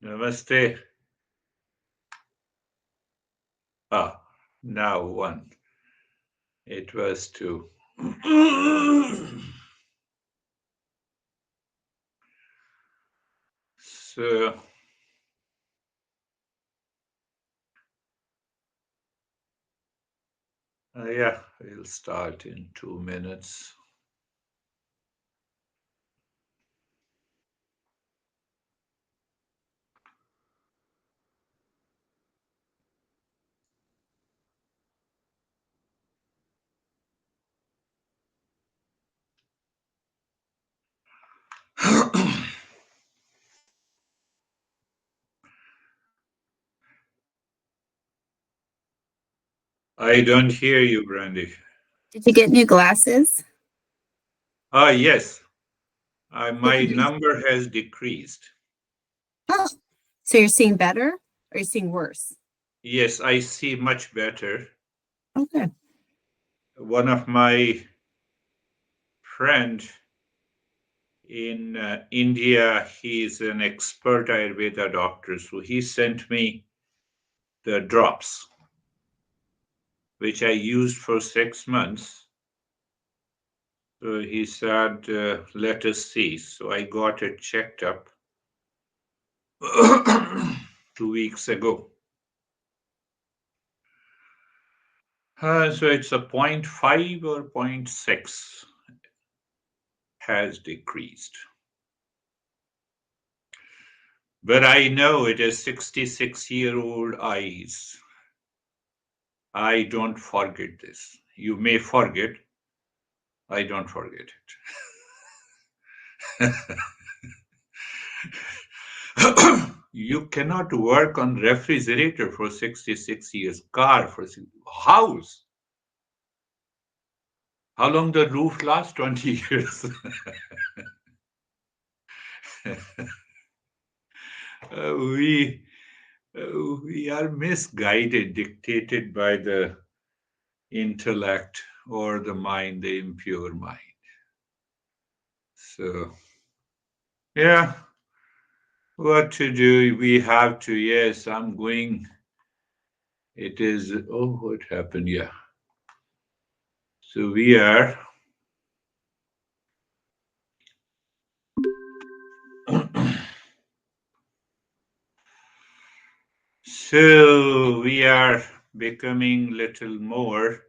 Namaste. Ah, now one. It was two. So, yeah, we'll start in 2 minutes. I don't hear you, Brandy. Did you get new glasses? Ah, yes. My Did you- number has decreased. Oh, so you're seeing better or you're seeing worse? Yes, I see much better. Okay. One of my friend in India, he's an expert Ayurveda doctor, so he sent me the drops, which I used for 6 months. So he said, let us see. So I got it checked up 2 weeks ago. So it's a 0.5 or 0.6 has decreased. But I know it is 66-year-old eyes. I don't forget this. You may forget. I don't forget it. You cannot work on refrigerator for 66 years, car for house. How long the roof last? 20 years. We we are misguided, dictated by the intellect or the mind, the impure mind. So, yeah, what to do? We have to. Yes, I'm going. It is. Oh, what happened? Yeah. So we are. So we are becoming little more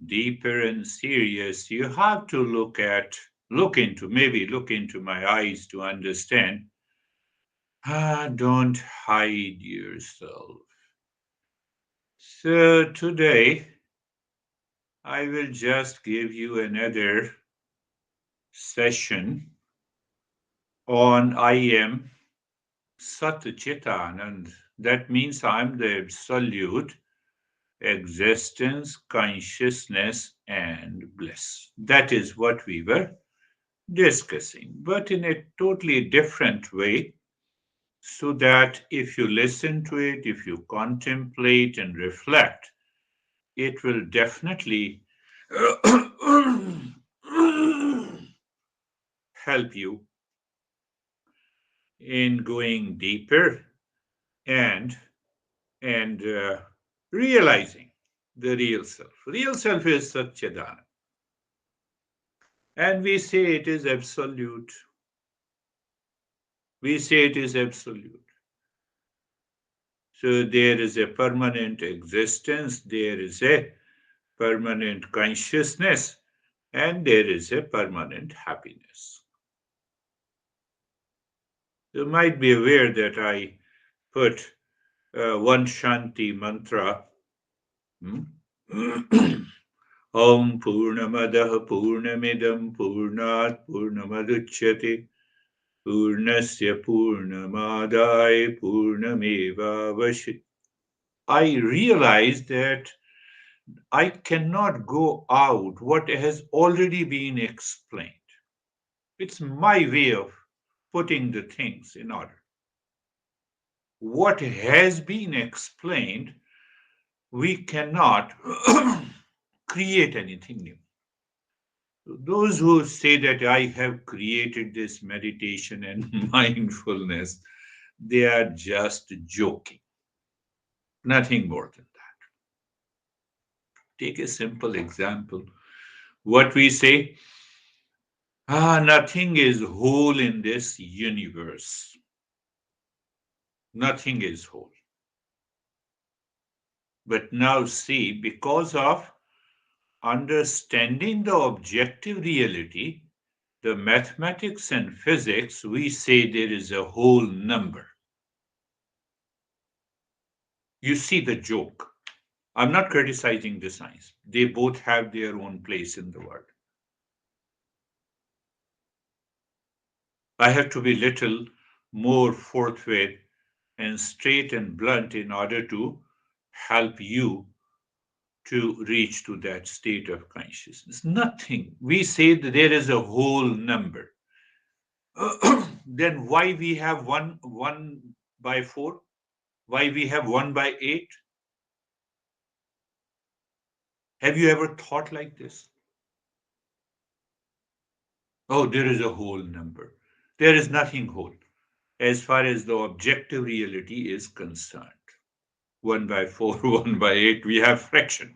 deeper and serious. You have to look into my eyes to understand. Don't hide yourself. So today I will just give you another session on I am Sat Chitanand. That means I'm the absolute existence, consciousness, and bliss. That is what we were discussing, but in a totally different way. So that if you listen to it, if you contemplate and reflect, it will definitely help you in going deeper and and realizing the real self. Real self is Satchidanand, and we say it is absolute. We say it is absolute. So there is a permanent existence, there is a permanent consciousness, and there is a permanent happiness. You might be aware that I put one Shanti mantra. Hmm? Om Purnamadah Purnamidam Purnat Purnamaduchyate Purnasya Purnamadai Purnameva Vashit. I realized that I cannot go out what has already been explained. It's my way of putting the things in order. What has been explained, we cannot create anything new. Those who say that I have created this meditation and mindfulness, they are just joking. Nothing more than that. Take a simple example. What we say, nothing is whole in this universe. Nothing is whole. But now see, because of understanding the objective reality, the mathematics and physics, we say there is a whole number. You see the joke. I'm not criticizing the science. They both have their own place in the world. I have to be little more forthwith and straight and blunt in order to help you to reach to that state of consciousness. Nothing. We say that there is a whole number. Then why we have one by four? Why we have one by eight? Have you ever thought like this? Oh, there is a whole number. There is nothing whole as far as the objective reality is concerned. One by four, one by eight, we have fraction,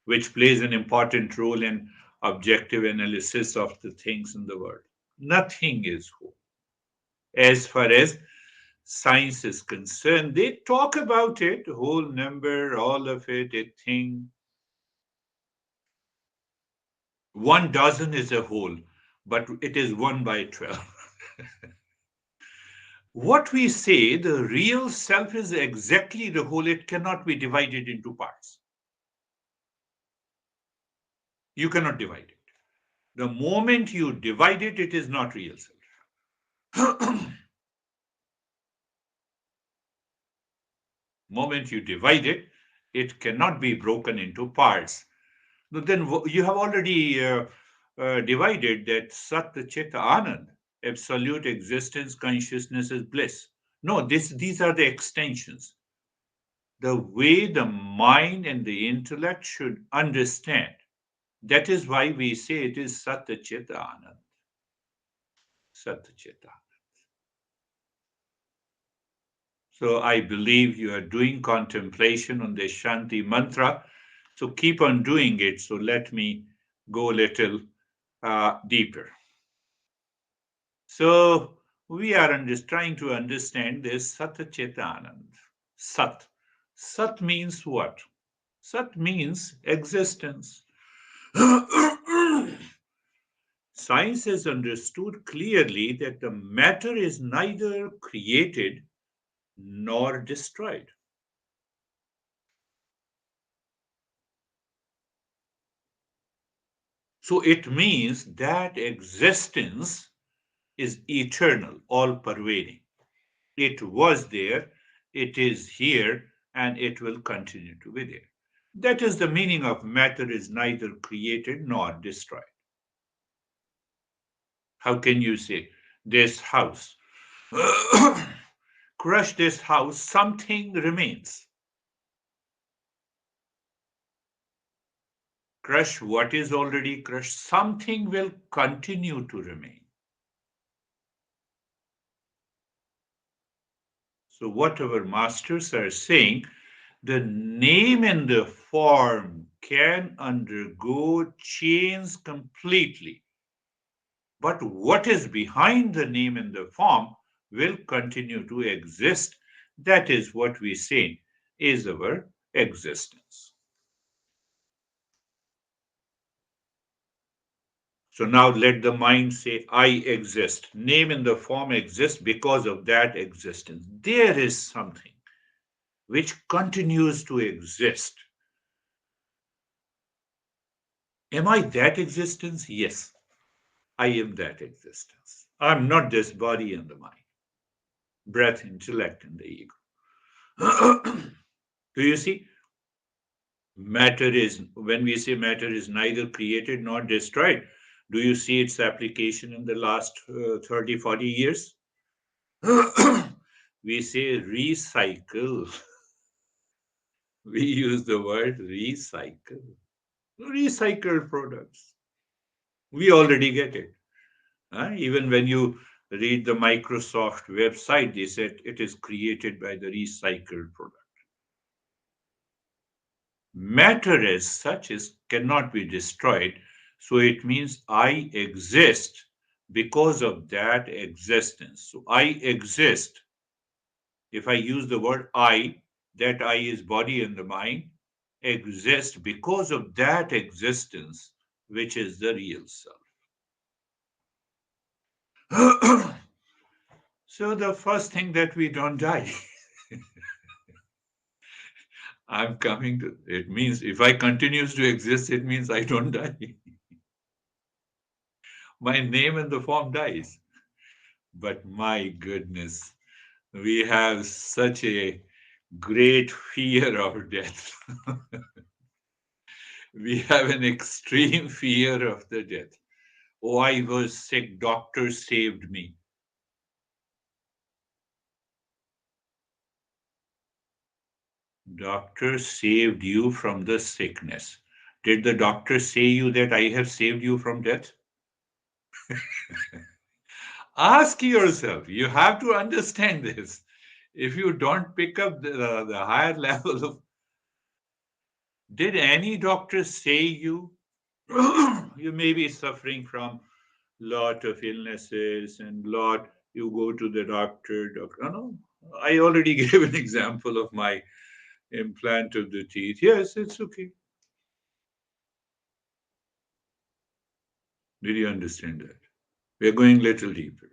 which plays an important role in objective analysis of the things in the world. Nothing is whole. As far as science is concerned, they talk about it, whole number, all of it, a thing. One dozen is a whole, but it is one by 12. What we say, the real self is exactly the whole, it cannot be divided into parts. You cannot divide it. The moment you divide it, it is not real self. Moment you divide it, it cannot be broken into parts. Then you have already divided that Sat Chit Anand, absolute existence, consciousness is bliss. No, these are the extensions. The way the mind and the intellect should understand. That is why we say it is Sat Chit Anand. Sat Chit Anand. So I believe you are doing contemplation on the Shanti mantra. So keep on doing it. So let me go a little deeper. So we are trying to understand this Sat Chetanand. Sat. Sat means what? Sat means existence. Science has understood clearly that the matter is neither created nor destroyed. So it means that existence is eternal, all pervading. It was there, it is here, and it will continue to be there. That is the meaning of matter is neither created nor destroyed. How can you say this house? Crush this house, something remains. crush what is already crushed, something will continue to remain. So, what our masters are saying, the name and the form can undergo change completely. But what is behind the name and the form will continue to exist. That is what we say is our existence. So now let the mind say, I exist. Name and the form exist because of that existence. There is something which continues to exist. Am I that existence? Yes, I am that existence. I'm not this body and the mind, breath, intellect, and the ego. Do you see? Matter is, when we say matter is neither created nor destroyed, do you see its application in the last 30, 40 years? We say recycle. We use the word recycle. Recycled products. We already get it. Even when you read the Microsoft website, they said it is created by the recycled product. Matter as such is cannot be destroyed, so it means I exist because of that existence. So I exist. If I use the word I, that I is body and the mind, exist because of that existence, which is the real self. So the first thing that we don't die. I'm coming to it means if I continues to exist, it means I don't die. My name and the form dies. But my goodness, we have such a great fear of death. We have an extreme fear of the death. Oh, I was sick, doctor saved me. Doctor saved you from the sickness. Did the doctor say you that I have saved you from death? Ask yourself. You have to understand this. If you don't pick up the higher level of, did any doctor say you you may be suffering from lot of illnesses and lot you go to the doctor. No, I already gave an example of my implant of the teeth. Yes, it's okay. Did you understand that? We're going a little deeper.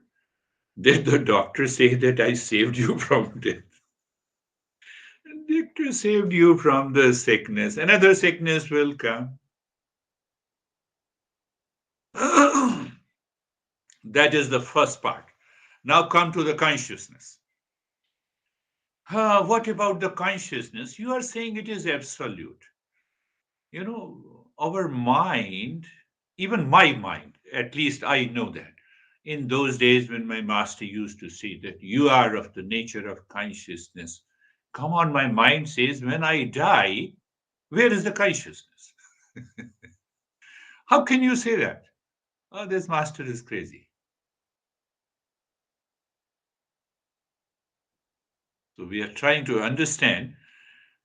Did the doctor say that I saved you from death? The doctor saved you from the sickness. Another sickness will come. That is the first part. Now come to the consciousness. What about the consciousness? You are saying it is absolute. Our mind, even my mind, at least I know that. In those days when my master used to say that you are of the nature of consciousness, come on, my mind says, when I die, where is the consciousness? How can you say that? Oh, this master is crazy. So we are trying to understand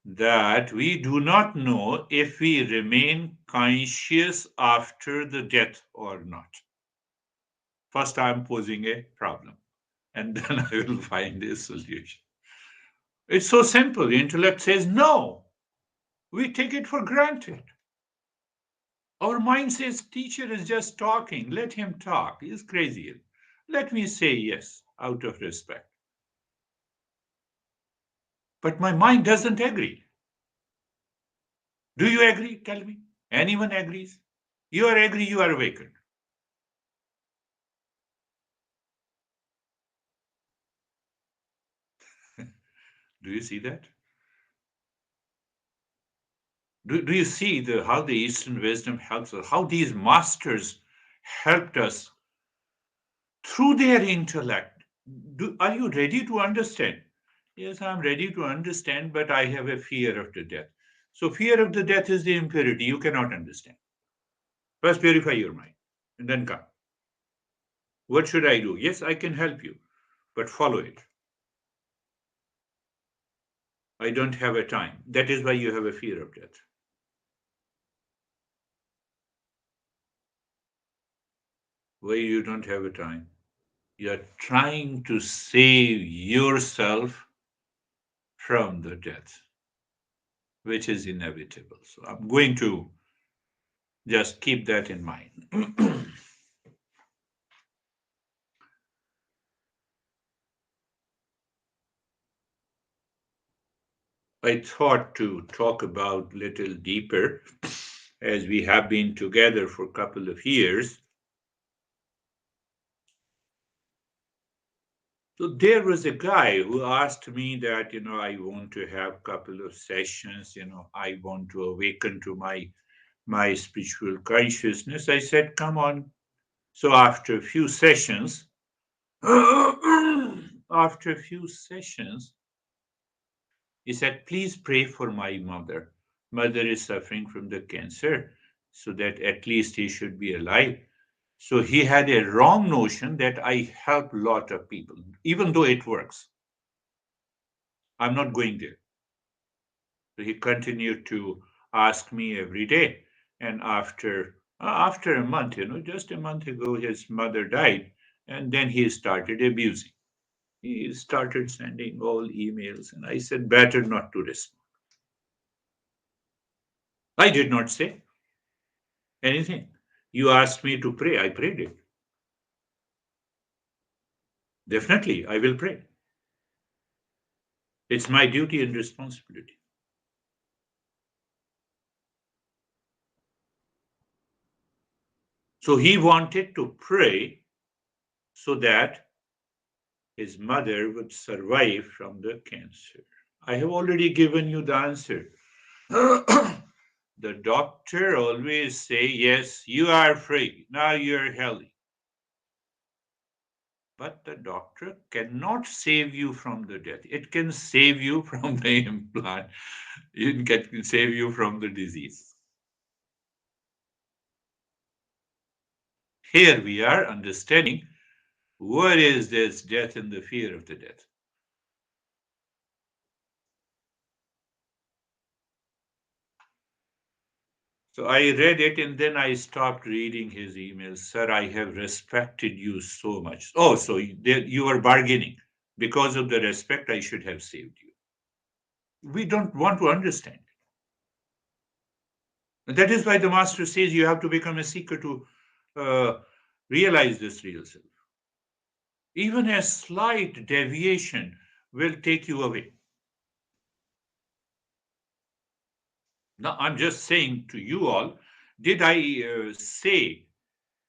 that we do not know if we remain conscious after the death or not. First, I'm posing a problem, and then I will find a solution. It's so simple. The intellect says no. We take it for granted. Our mind says, teacher is just talking. Let him talk. He's crazy. Let me say yes out of respect. But my mind doesn't agree. Do you agree? Tell me. Anyone agrees? You are agree, you are awakened. Do you see that? Do you see how the Eastern wisdom helps us? How these masters helped us through their intellect. Are you ready to understand? Yes, I'm ready to understand, but I have a fear of the death. So fear of the death is the impurity you cannot understand. First purify your mind and then come. What should I do? Yes, I can help you, but follow it. I don't have a time. That is why you have a fear of death. Why you don't have a time? You are trying to save yourself from the death, which is inevitable. So I'm going to just keep that in mind. I thought to talk about little deeper as we have been together for a couple of years. So there was a guy who asked me that, I want to have a couple of sessions, I want to awaken to my spiritual consciousness. I said, come on. So after a few sessions, after a few sessions, he said, please pray for my mother. Mother is suffering from the cancer, so that at least he should be alive. So he had a wrong notion that I help a lot of people, even though it works. I'm not going there. So he continued to ask me every day. And after a month, just a month ago, his mother died, and then he started abusing. He started sending all emails, and I said, better not to respond. I did not say anything. You asked me to pray, I prayed it. Definitely, I will pray. It's my duty and responsibility. So he wanted to pray so that his mother would survive from the cancer. I have already given you the answer. The doctor always say, yes, you are free. Now you're healthy. But the doctor cannot save you from the death. It can save you from the implant. It can save you from the disease. Here we are understanding what is this death and the fear of the death. So I read it and then I stopped reading his emails. Sir, I have respected you so much. Oh, so you were bargaining. Because of the respect, I should have saved you. We don't want to understand. And that is why the master says you have to become a seeker to uh, realize this real self. Even a slight deviation will take you away. Now, I'm just saying to you all, did I say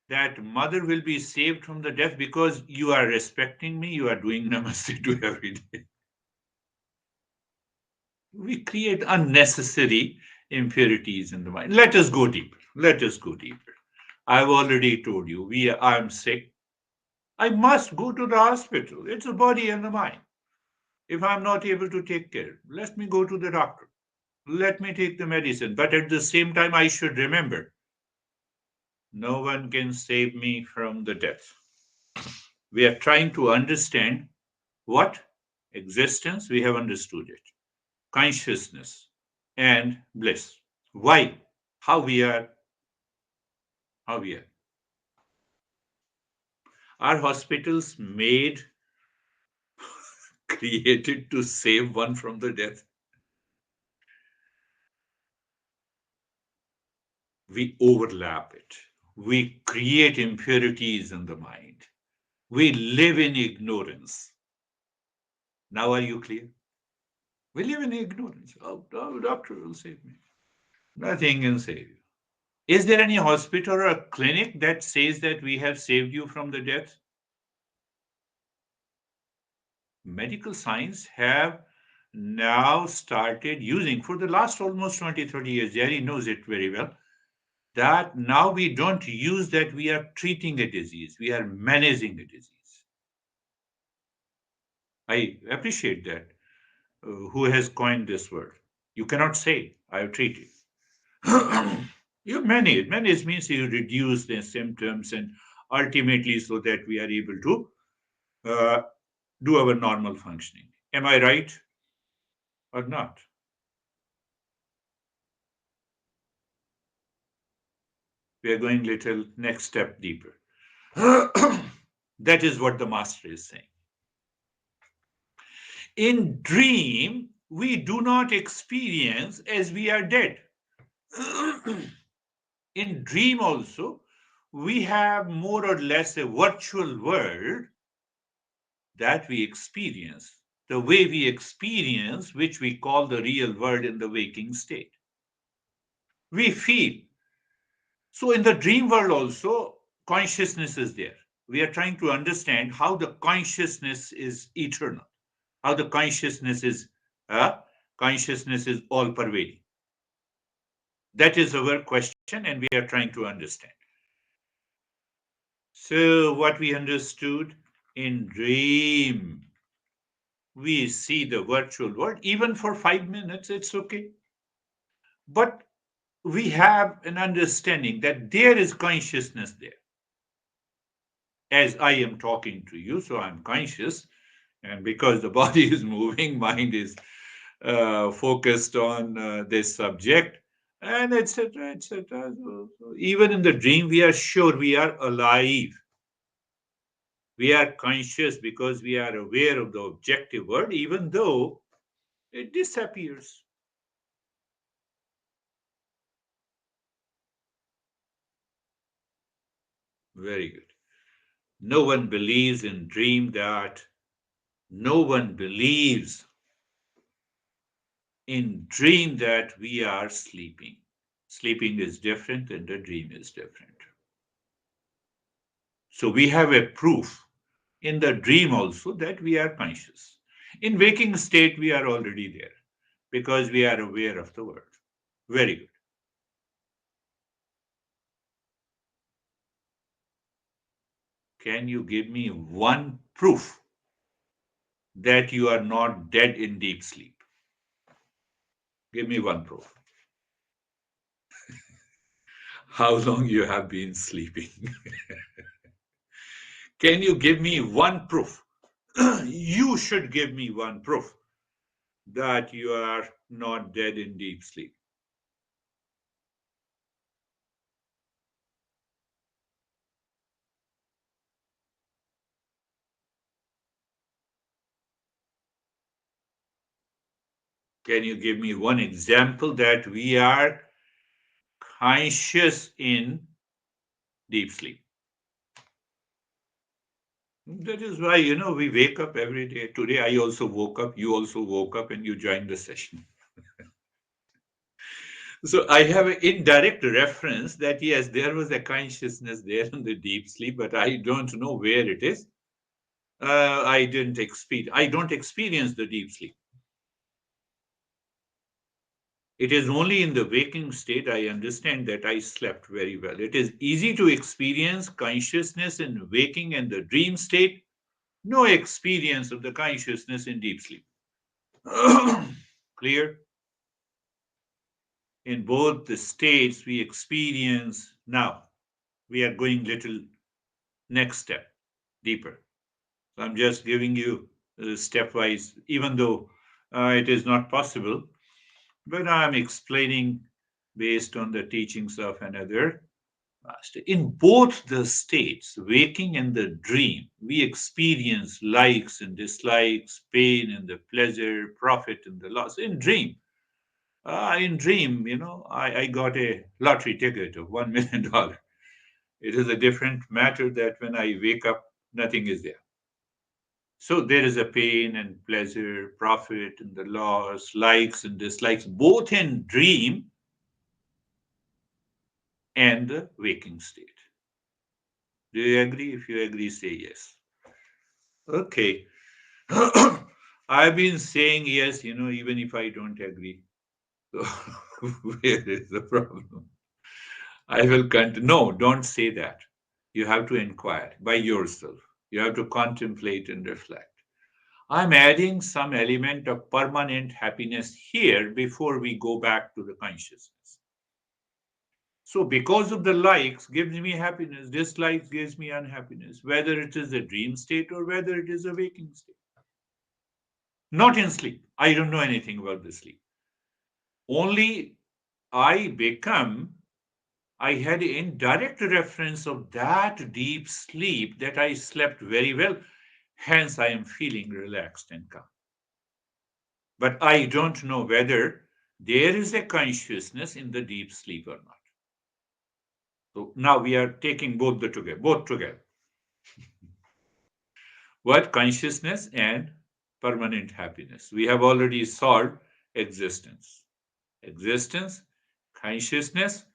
that mother will be saved from the death because you are respecting me, you are doing namaste to every day? We create unnecessary impurities in the mind. Let us go deeper. Let us go deeper. I've already told you, I'm sick. I must go to the hospital. It's a body and the mind. If I'm not able to take care, let me go to the doctor. Let me take the medicine. But at the same time, I should remember no one can save me from the death. We are trying to understand what existence, we have understood it, consciousness and bliss. Why? How we are, how we are. Are hospitals made, created to save one from the death? We overlap it. We create impurities in the mind. We live in ignorance. Now, are you clear? We live in ignorance. Oh, doctor will save me. Nothing can save you. Is there any hospital or a clinic that says that we have saved you from the death? Medical science have now started using for the last almost 20, 30 years. Jerry knows it very well. That now we don't use that we are treating a disease, we are managing a disease. I appreciate that. Who has coined this word? You cannot say I have treated. You manage means you reduce the symptoms and ultimately so that we are able to uh, do our normal functioning. Am I right or not? We are going little next step deeper. That is what the master is saying. In dream, we do not experience as we are dead. In dream also, we have more or less a virtual world that we experience, the way we experience, which we call the real world in the waking state. We feel. So, in the dream world also, consciousness is there. We are trying to understand how the consciousness is eternal, how the consciousness is all pervading. That is our question, and we are trying to understand. So, what we understood in dream, we see the virtual world, even for 5 minutes, it's okay. But we have an understanding that there is consciousness there. As I am talking to you, so I'm conscious, and because the body is moving, mind is focused on this subject, and etc., etc. So even in the dream, we are sure we are alive. We are conscious because we are aware of the objective world, even though it disappears. Very good. No one believes in dream that no one believes in dream that we are sleeping. Sleeping is different and the dream is different. So we have a proof in the dream also that we are conscious. In waking state, we are already there because we are aware of the world. Very good. Can you give me one proof that you are not dead in deep sleep? Give me one proof. How long you have been sleeping? Can you give me one proof? You should give me one proof that you are not dead in deep sleep. Can you give me one example that we are conscious in deep sleep? That is why, we wake up every day. Today, I also woke up, you also woke up, and you joined the session. So I have an indirect reference that yes, there was a consciousness there in the deep sleep, but I don't know where it is. I don't experience the deep sleep. It is only in the waking state I understand that I slept very well. It is easy to experience consciousness in waking and the dream state, no experience of the consciousness in deep sleep. Clear? In both the states we experience now. We are going little next step deeper. So I'm just giving you stepwise, even though it is not possible, but I'm explaining based on the teachings of another master. In both the states, waking and the dream, we experience likes and dislikes, pain and the pleasure, profit and the loss. In dream, I got a lottery ticket of $1 million. It is a different matter that when I wake up, nothing is there. So there is a pain and pleasure, profit and the loss, likes and dislikes, both in dream and the waking state. Do you agree? If you agree, say yes. Okay. I've been saying yes, even if I don't agree. So where is the problem? I will continue. No, don't say that. You have to inquire by yourself. You have to contemplate and reflect. I'm adding some element of permanent happiness here before we go back to the consciousness. So, because of the likes gives me happiness, dislikes gives me unhappiness, whether it is a dream state or whether it is a waking state. Not in sleep. I don't know anything about the sleep. Only I become, I had indirect reference of that deep sleep that I slept very well. Hence, I am feeling relaxed and calm. But I don't know whether there is a consciousness in the deep sleep or not. So now we are taking both together. What consciousness and permanent happiness? We have already solved existence. Existence, consciousness,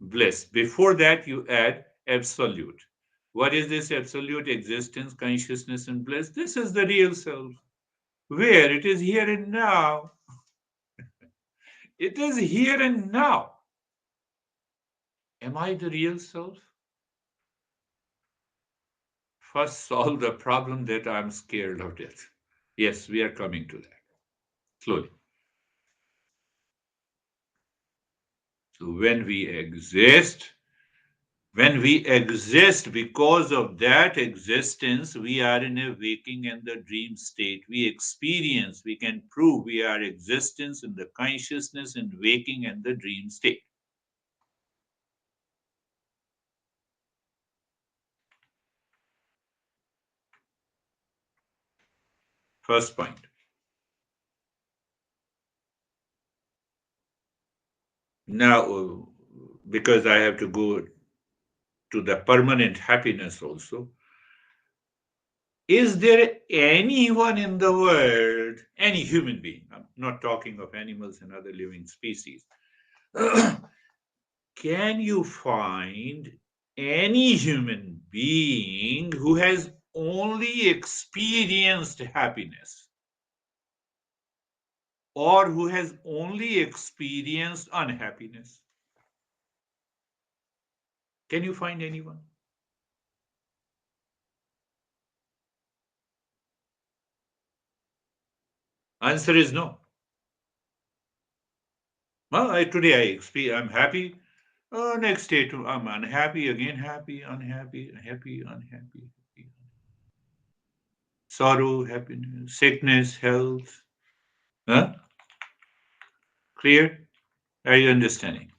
bliss. Before that, you add absolute. What is this absolute existence, consciousness, and bliss? This is the real self. Where it is here and now. It is here and now. Am I the real self? First, solve the problem that I'm scared of death. Yes, we are coming to that slowly. So when we exist, because of that existence, we are in a waking and the dream state. We experience, we can prove we are existence in the consciousness and waking and the dream state. First point. Now, because I have to go to the permanent happiness also, is there anyone in the world, any human being, I'm not talking of animals and other living species, can you find any human being who has only experienced happiness or who has only experienced unhappiness? Can you find anyone? Answer is no. Well, I'm happy. Next day, too, I'm unhappy, again happy, unhappy, happy, unhappy, happy. Sorrow, happiness, sickness, health. Huh? Clear? Are you understanding?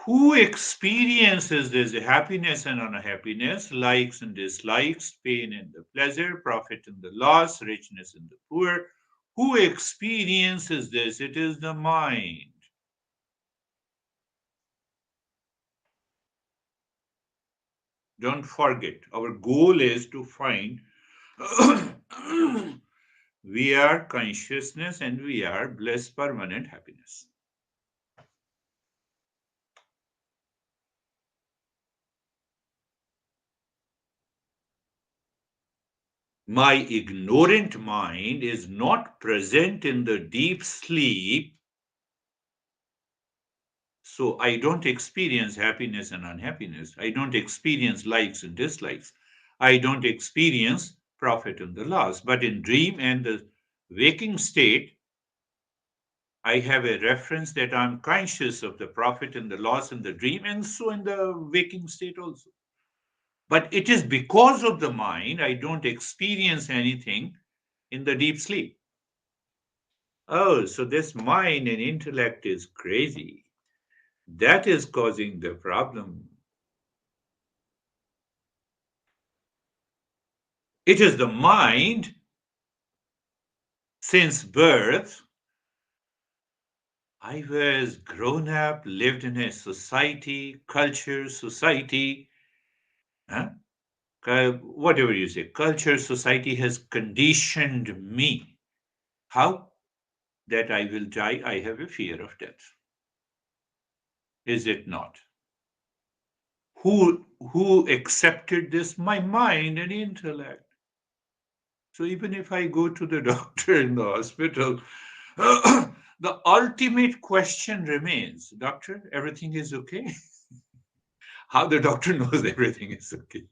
Who experiences this happiness and unhappiness, likes and dislikes, pain and the pleasure, profit and the loss, richness and the poor? Who experiences this? It is the mind. Don't forget, our goal is to find we are consciousness and we are bliss, permanent happiness. My ignorant mind is not present in the deep sleep, so I don't experience happiness and unhappiness. I don't experience likes and dislikes. I don't experience profit and the loss. But in dream and the waking state, I have a reference that I'm conscious of the profit and the loss in the dream, and so in the waking state also. But it is because of the mind I don't experience anything in the deep sleep. Oh, so this mind and intellect is crazy. That is causing the problem. It is the mind since birth. I was grown up, lived in a society, culture, society, huh? Whatever you say, culture, society has conditioned me. How? That I will die, I have a fear of death. Is it not? Who accepted this? My mind and intellect. So even if I go to the doctor in the hospital, the ultimate question remains, doctor, everything is okay? How the doctor knows everything is okay?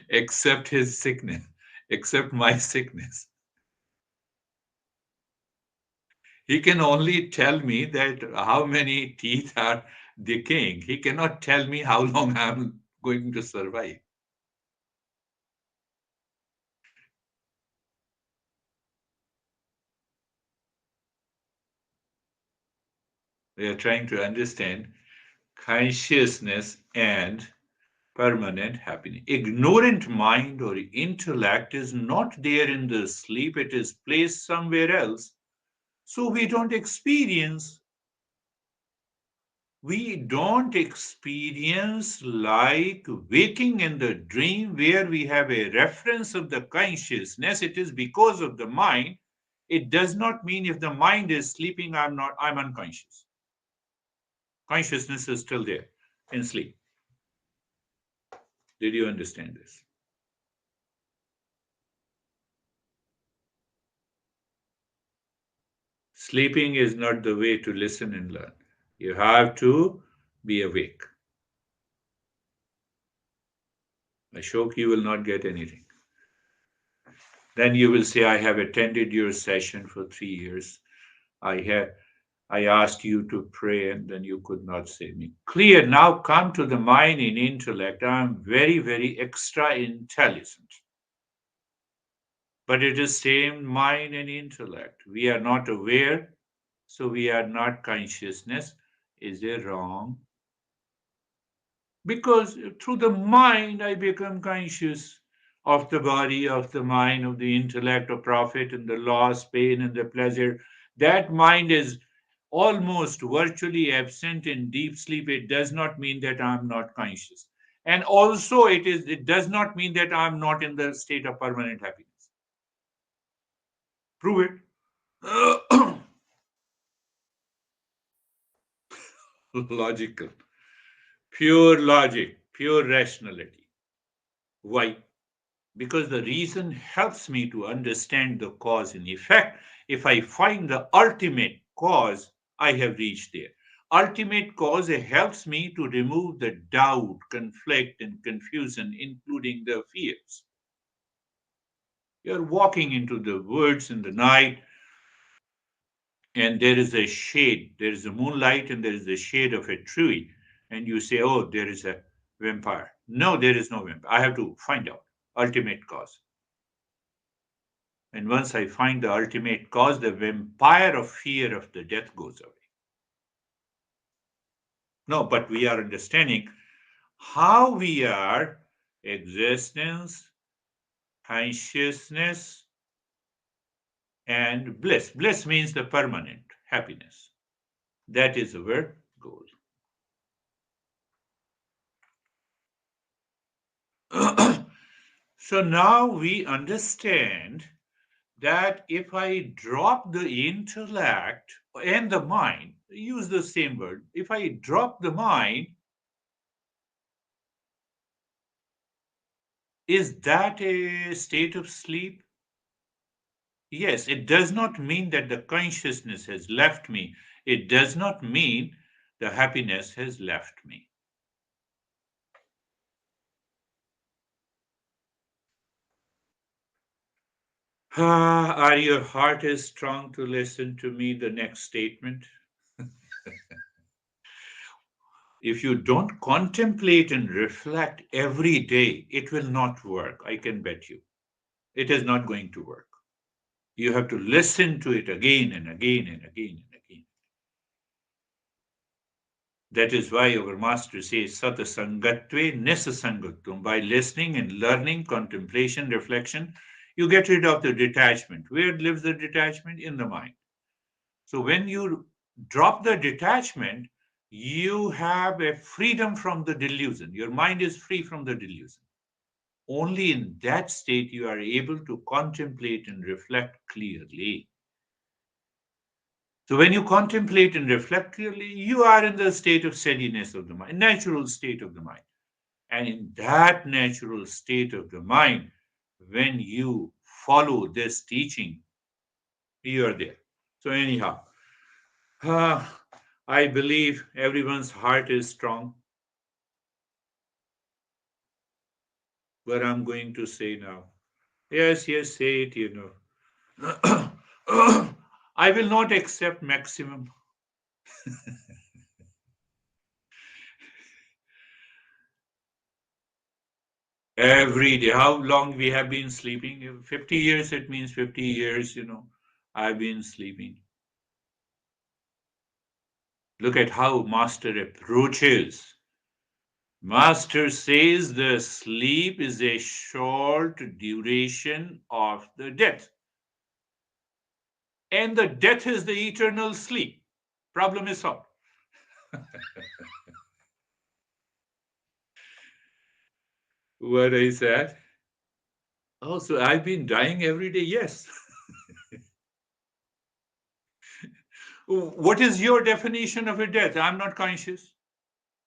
except his sickness, except my sickness. He can only tell me that how many teeth are decaying. He cannot tell me how long I'm going to survive. We are trying to understand consciousness and permanent happiness. Ignorant mind or intellect is not there in the sleep, it is placed somewhere else. So we don't experience like waking in the dream where we have a reference of the consciousness. It is because of the mind. It does not mean if the mind is sleeping, I'm unconscious. Consciousness is still there in sleep. Did you understand this? Sleeping is not the way to listen and learn. You have to be awake. Ashok, you will not get anything. Then you will say, I have attended your session for 3 years. I have I asked you to pray and then you could not save me. Clear. Now come to the mind and intellect. I am very, very extra intelligent. But it is same mind and intellect. We are not aware, so we are not consciousness. Is it wrong? Because through the mind I become conscious of the body, of the mind, of the intellect, of profit and the loss, pain and the pleasure. That mind is almost virtually absent in deep sleep. It does not mean that I'm not conscious. And also it does not mean that I'm not in the state of permanent happiness. Prove it. Logical. Pure logic, pure rationality. Why? Because the reason helps me to understand the cause and effect. If I find the ultimate cause, I have reached there. Ultimate cause helps me to remove the doubt, conflict, and confusion, including the fears. You're walking into the woods in the night, and there is a shade, there is a moonlight, and there is a shade of a tree, and you say, oh, there is a vampire. No, there is no vampire. I have to find out ultimate cause. And once I find the ultimate cause, the vampire of fear of the death goes away. No, but we are understanding how we are existence, consciousness, and bliss. Bliss means the permanent happiness. That is our goal. So now we understand that if I drop the intellect and the mind, use the same word, if I drop the mind, is that a state of sleep? Yes, it does not mean that the consciousness has left me. It does not mean the happiness has left me. Are your heart is strong to listen to me? The next statement. If you don't contemplate and reflect every day, it will not work. I can bet you. It is not going to work. You have to listen to it again and again and again and again. That is why our master says, Satasangatve Nisasangatum. By listening and learning, contemplation, reflection, you get rid of the detachment. Where lives the detachment? In the mind. So when you drop the detachment, you have a freedom from the delusion. Your mind is free from the delusion. Only in that state you are able to contemplate and reflect clearly. So when you contemplate and reflect clearly, you are in the state of steadiness of the mind, natural state of the mind. And in that natural state of the mind, when you follow this teaching, you are there. So anyhow, uh, I believe everyone's heart is strong. what I'm going to say now. Yes, yes, say it, I will not accept maximum. Every day. How long we have been sleeping? If 50 years, it means 50 years, I've been sleeping. Look at how Master approaches. Master says the sleep is a short duration of the death. And the death is the eternal sleep. Problem is solved. What I said? Oh, so I've been dying every day? Yes. What is your definition of a death? I'm not conscious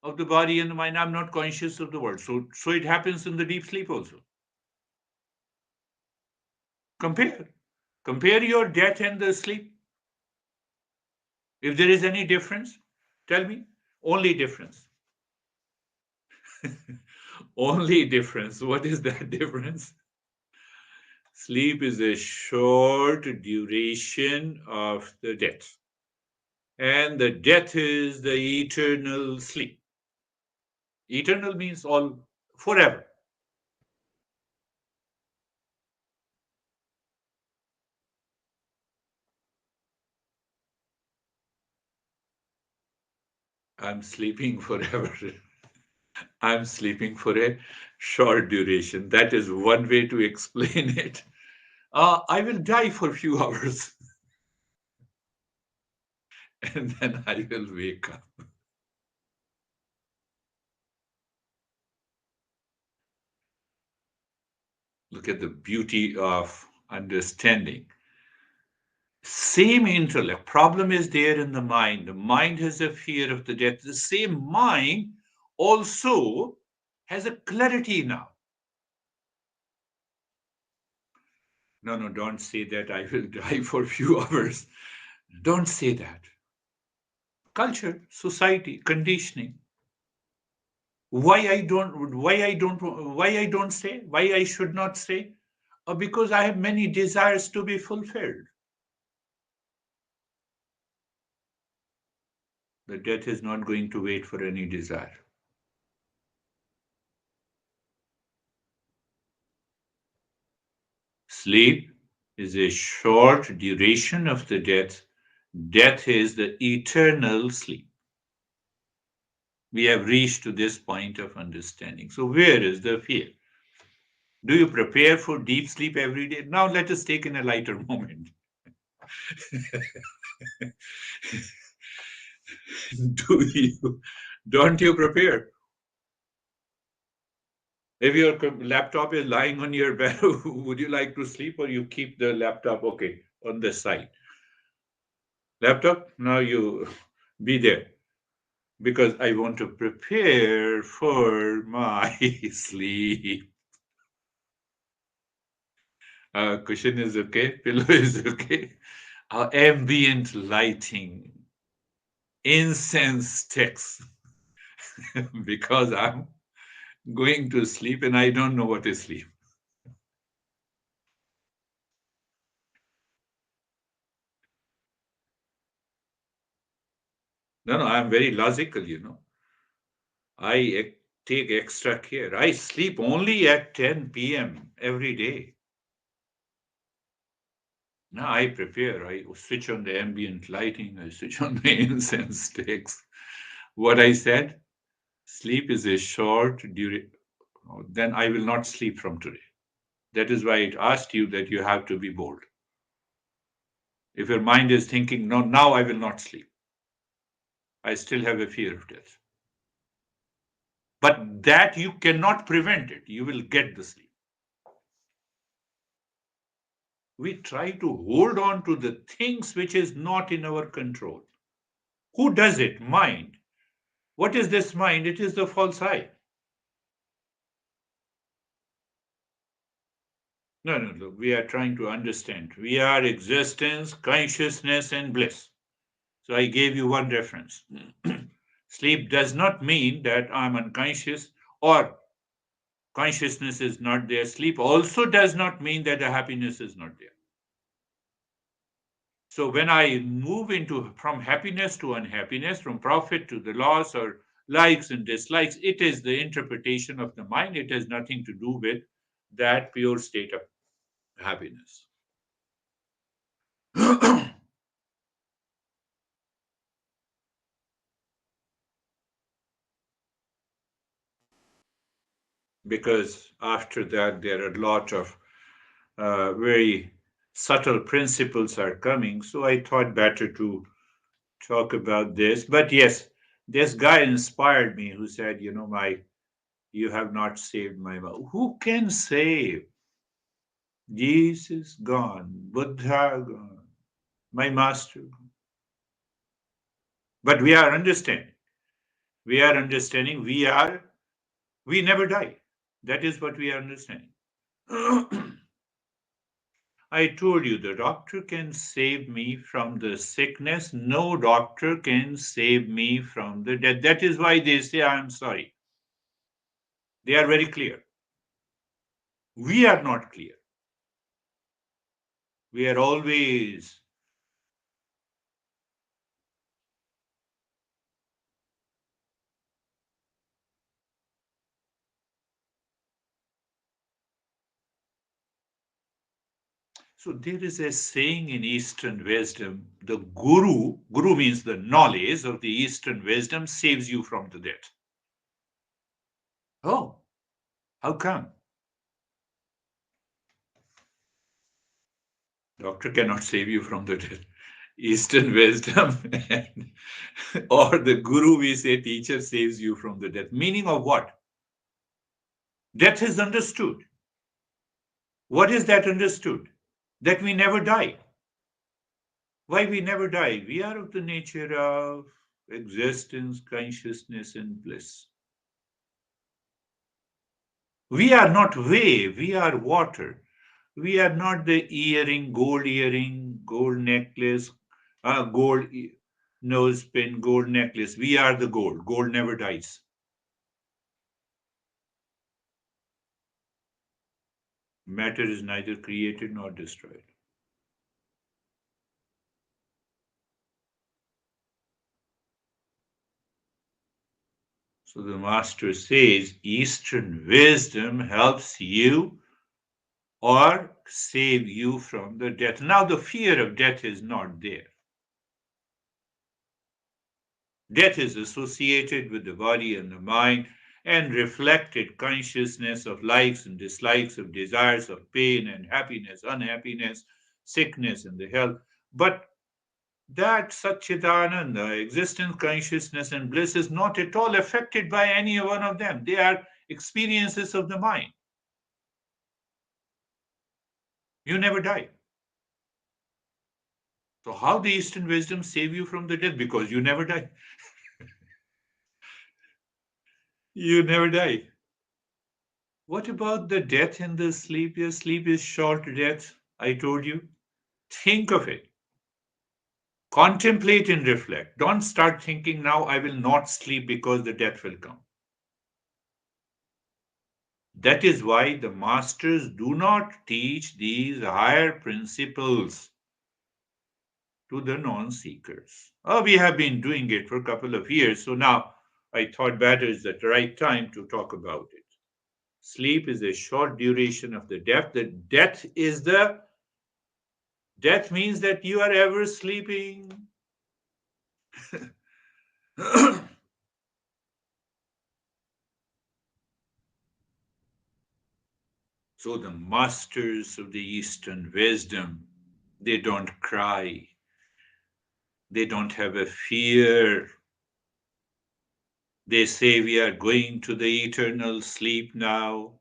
of the body and the mind. I'm not conscious of the world. So it happens in the deep sleep also. Compare. Compare your death and the sleep. If there is any difference, tell me. Only difference. Only difference. What is that difference? Sleep is a short duration of the death. And the death is the eternal sleep. Eternal means all forever. I'm sleeping forever. I'm sleeping for a short duration. That is one way to explain it. I will die for a few hours and then I will wake up. Look at the beauty of understanding. Same intellect. Problem is there in the mind. The mind has a fear of the death. The same mind also has a clarity now. No, no, don't say that I will die for a few hours. Don't say that. Culture, society, conditioning. Why I don't say, why I should not say? Because I have many desires to be fulfilled. The death is not going to wait for any desire. Sleep is a short duration of the death. Death is the eternal sleep. We have reached to this point of understanding. So, where is the fear? Do you prepare for deep sleep every day? Now, let us take in a lighter moment. Do you? Don't you prepare? If your laptop is lying on your bed, would you like to sleep or you keep the laptop okay on the side? Laptop, now you be there because I want to prepare for my sleep. Cushion is okay, pillow is okay. Ambient lighting, incense sticks, because I'm going to sleep and I don't know what is sleep. No, no, I'm very logical. I take extra care. I sleep only at 10 p.m. every day. Now I prepare. I switch on the ambient lighting. I switch on the incense sticks. What I said, sleep is a short duration. Then I will not sleep from today. That is why it asked you that you have to be bold. If your mind is thinking, no, now I will not sleep, I still have a fear of death. But that you cannot prevent it. You will get the sleep. We try to hold on to the things which is not in our control. Who does it? Mind. What is this mind? It is the false I. No, no, look, we are trying to understand. We are existence, consciousness, and bliss. So I gave you one reference. Sleep does not mean that I'm unconscious or consciousness is not there. Sleep also does not mean that the happiness is not there. So when I move into from happiness to unhappiness, from profit to the loss, or likes and dislikes, it is the interpretation of the mind. It has nothing to do with that pure state of happiness. Because after that, there are a lot of very subtle principles are coming. So I thought better to talk about this. But yes, this guy inspired me who said, you have not saved my mouth. Who can save? Jesus gone, Buddha gone, my master. But we are understanding. We are understanding. We never die. That is what we are understanding. I told you the doctor can save me from the sickness. No doctor can save me from the death. That is why they say, I am sorry. They are very clear. We are not clear. We are always. So there is a saying in Eastern wisdom, the guru means the knowledge of the Eastern wisdom saves you from the death. Oh, how come? Doctor cannot save you from the death. Eastern wisdom or the guru, we say, teacher saves you from the death. Meaning of what? Death is understood. What is that understood? That we never die. Why we never die? We are of the nature of existence, consciousness, and bliss. We are not wave, we are water. We are not the earring, gold necklace, nose pin, gold necklace. We are the gold. Gold never dies. Matter is neither created nor destroyed. So the master says Eastern wisdom helps you or save you from the death. Now the fear of death is not there. Death is associated with the body and the mind and reflected consciousness of likes and dislikes, of desires, of pain and happiness, unhappiness, sickness, and the health. But that Satchidananda, existence, consciousness, and bliss is not at all affected by any one of them. They are experiences of the mind. You never die. So, how the Eastern wisdom save you from the death? Because you never die. You never die. What about the death and the sleep? Your sleep is short death, I told you. Think of it. Contemplate and reflect. Don't start thinking now, I will not sleep because the death will come. That is why the masters do not teach these higher principles to the non seekers. Oh, we have been doing it for a couple of years, so now I thought better is the right time to talk about it. Sleep is a short duration of the death. The death means that you are ever sleeping. So the masters of the Eastern wisdom, they don't cry. They don't have a fear. They say we are going to the eternal sleep now.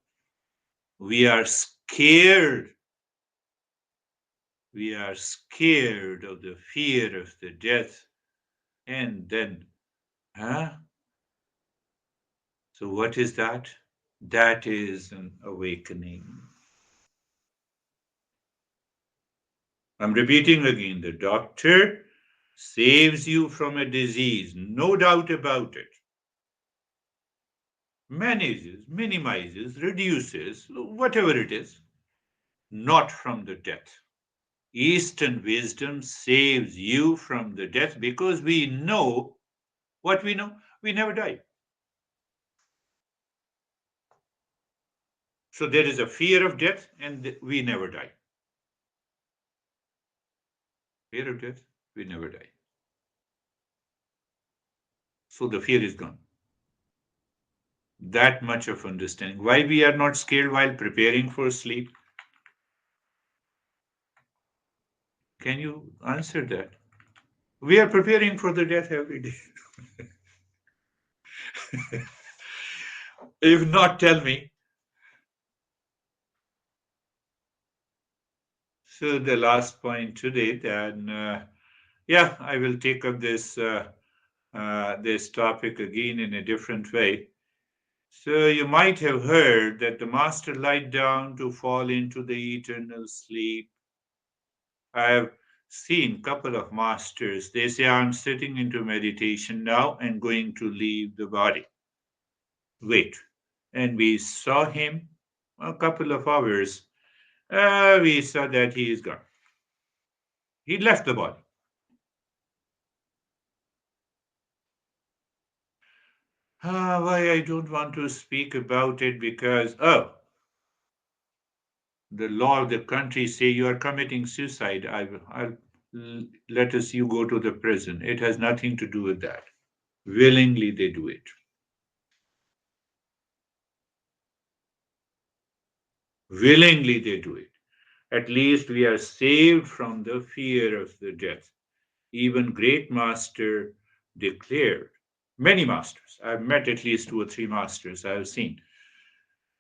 We are scared. We are scared of the fear of the death. And then, huh? So what is that? That is an awakening. I'm repeating again, the doctor saves you from a disease, no doubt about it. manages, minimizes, reduces, whatever it is, not from the death. Eastern wisdom saves you from the death because we know what we know. We never die. So there is a fear of death and we never die. Fear of death, we never die. So the fear is gone. That much of understanding. Why we are not scared while preparing for sleep? Can you answer that? We are preparing for the death every day. If not, tell me. So the last point today, then, yeah, I will take up this topic again in a different way. So you might have heard that the master lied down to fall into the eternal sleep. I have seen a couple of masters. They say, I'm sitting into meditation now and going to leave the body. Wait. And we saw him a couple of hours. We saw that he is gone. He left the body. Why I don't want to speak about it because, oh, the law of the country say you are committing suicide. I'll let us you go to the prison. It has nothing to do with that. Willingly they do it. Willingly they do it. At least we are saved from the fear of the death. Even great master declared. Many masters. I've met at least two or three masters I've seen.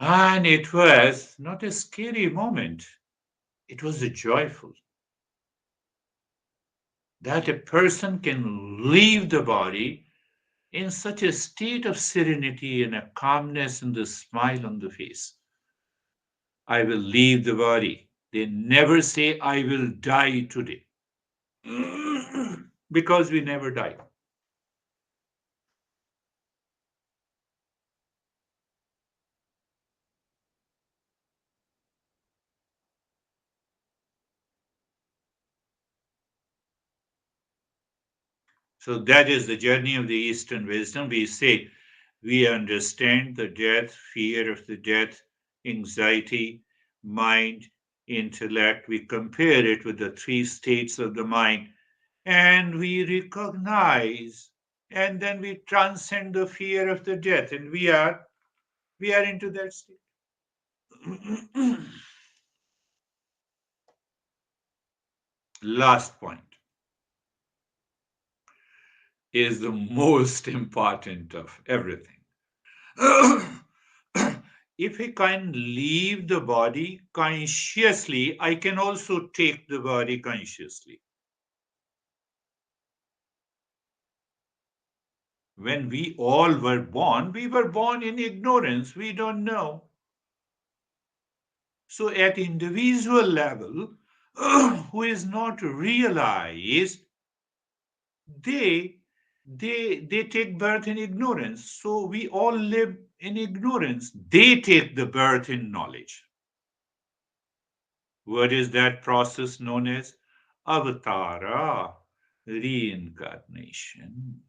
And it was not a scary moment. It was a joyful that a person can leave the body in such a state of serenity and a calmness and the smile on the face. I will leave the body. They never say, I will die today. Because we never die. So that is the journey of the Eastern wisdom. We say we understand the death, fear of the death, anxiety, mind, intellect. We compare it with the three states of the mind and we recognize and then we transcend the fear of the death and we are into that state. Last point is the most important of everything. If I can leave the body consciously, I can also take the body consciously. When we all were born, we were born in ignorance. We don't know. So, at individual level, who is not realized, they they take birth in ignorance. So we all live in ignorance. They take the birth in knowledge. What is that process known as? Avatara, reincarnation.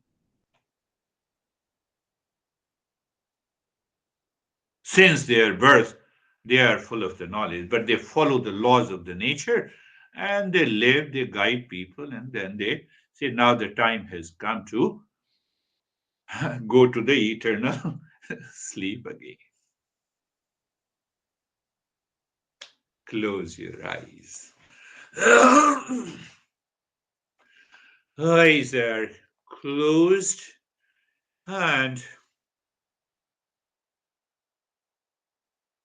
Since their birth, they are full of the knowledge, but they follow the laws of the nature and they live, they guide people, and then they say, now the time has come to go to the eternal sleep again. Close your eyes. Eyes are closed, and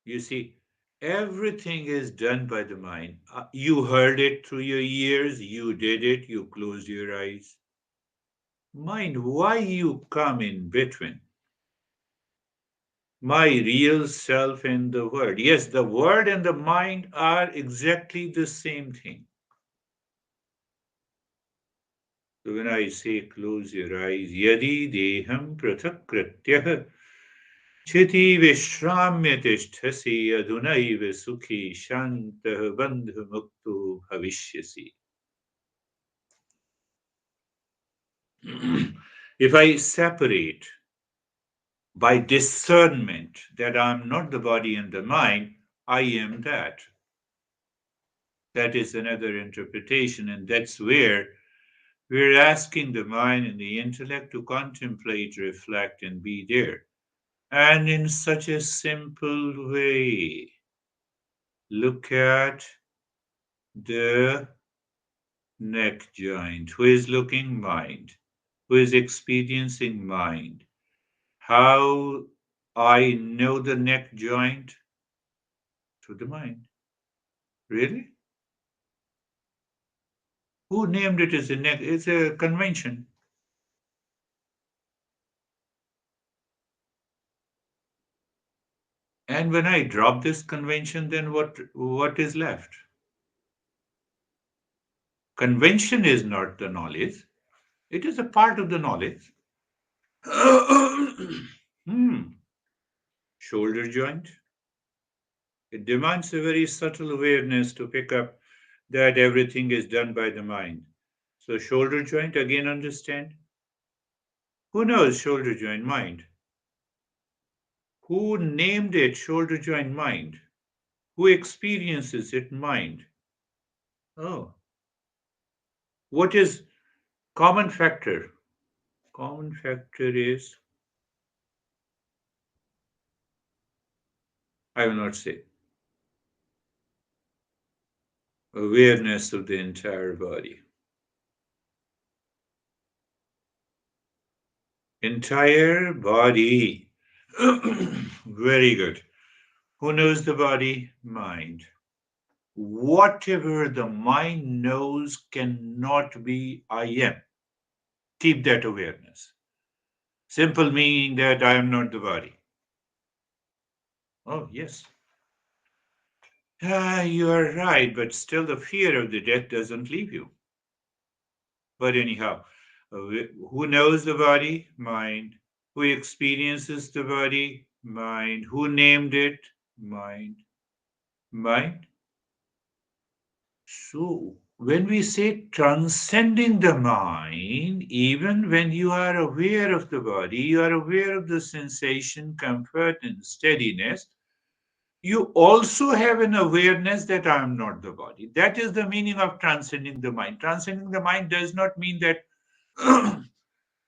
you see, everything is done by the mind. You heard it through your ears, you did it, you closed your eyes. Mind, why you come in between? My real self and the word. Yes, the word and the mind are exactly the same thing. So when I say close your eyes, yadi deham prathak krityah Chiti Vishramya Tishtasi Adunaiva Sukhi Shantah Bandhu Muktu Bhavishyasi. If I separate by discernment that I am not the body and the mind, I am that. That is another interpretation, and that's where we're asking the mind and the intellect to contemplate, reflect, and be there. And in such a simple way, look at the neck joint. Who is looking? Mind. Who is experiencing? Mind. How I know the neck joint? Through the mind. Really? Who named it as a neck? It's a convention. And when I drop this convention, then what is left? Convention is not the knowledge. It is a part of the knowledge. hmm. Shoulder joint. It demands a very subtle awareness to pick up that everything is done by the mind. So, shoulder joint, again, understand. Who knows shoulder joint? Mind. Who named it shoulder joint? Mind. Who experiences it? Mind. Oh, what is common factor? Common factor is, I will not say, awareness of the entire body. Entire body. Very good. Who knows the body? Mind. Whatever the mind knows cannot be I am. Keep that awareness. Simple meaning that I am not the body. Oh, yes. You are right, but still the fear of the death doesn't leave you. But anyhow, who knows the body? Mind. Who experiences the body? Mind. Who named it? Mind. Mind. So, when we say transcending the mind, even when you are aware of the body, you are aware of the sensation, comfort, and steadiness, you also have an awareness that I am not the body. That is the meaning of transcending the mind. Transcending the mind does not mean that,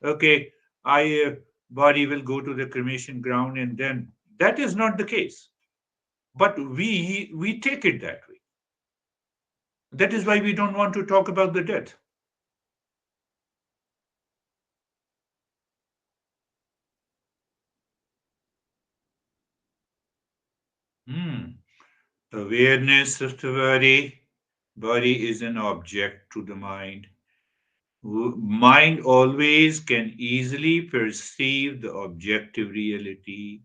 okay, I body will go to the cremation ground and then that is not the case. But we take it that way. That is why we don't want to talk about the death. Hmm. Awareness of the body. Body is an object to the mind. Mind always can easily perceive the objective reality.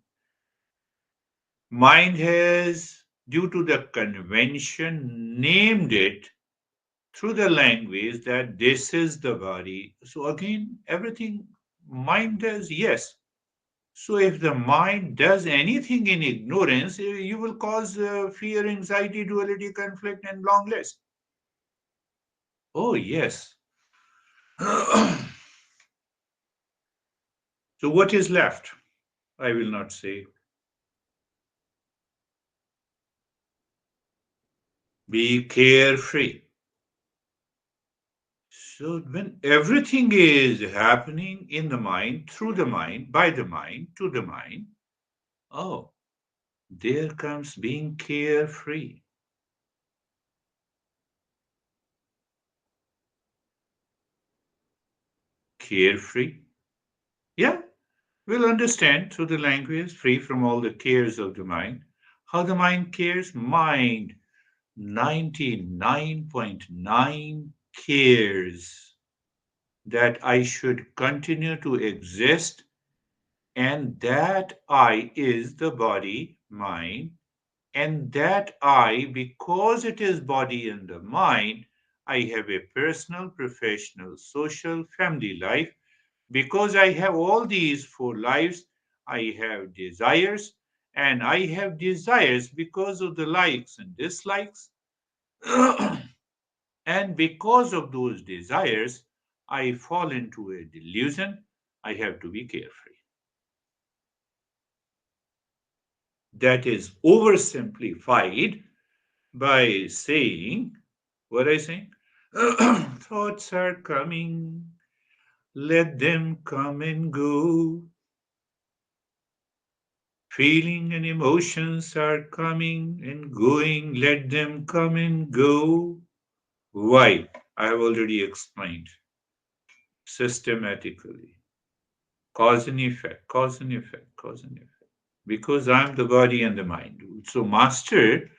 Mind has, due to the convention, named it through the language that this is the body. So again, everything mind does, yes. So if the mind does anything in ignorance, you will cause fear, anxiety, duality, conflict, and long list. Oh, yes. So what is left? I will not say. Be carefree. So when everything is happening in the mind, through the mind, by the mind, to the mind, oh, there comes being carefree. Carefree? Yeah, we'll understand through the language, free from all the cares of the mind. How the mind cares? Mind 99.9 cares that I should continue to exist and that I is the body, mind, and that I, because it is body and the mind, I have a personal, professional, social, family life. Because I have all these four lives, I have desires, and I have desires because of the likes and dislikes. And because of those desires, I fall into a delusion. I have to be carefree. That is oversimplified by saying, what I say? Thoughts are coming, let them come and go. Feeling and emotions are coming and going, let them come and go. Why? I have already explained systematically. Cause and effect, cause and effect, cause and effect. Because I'm the body and the mind. So, Master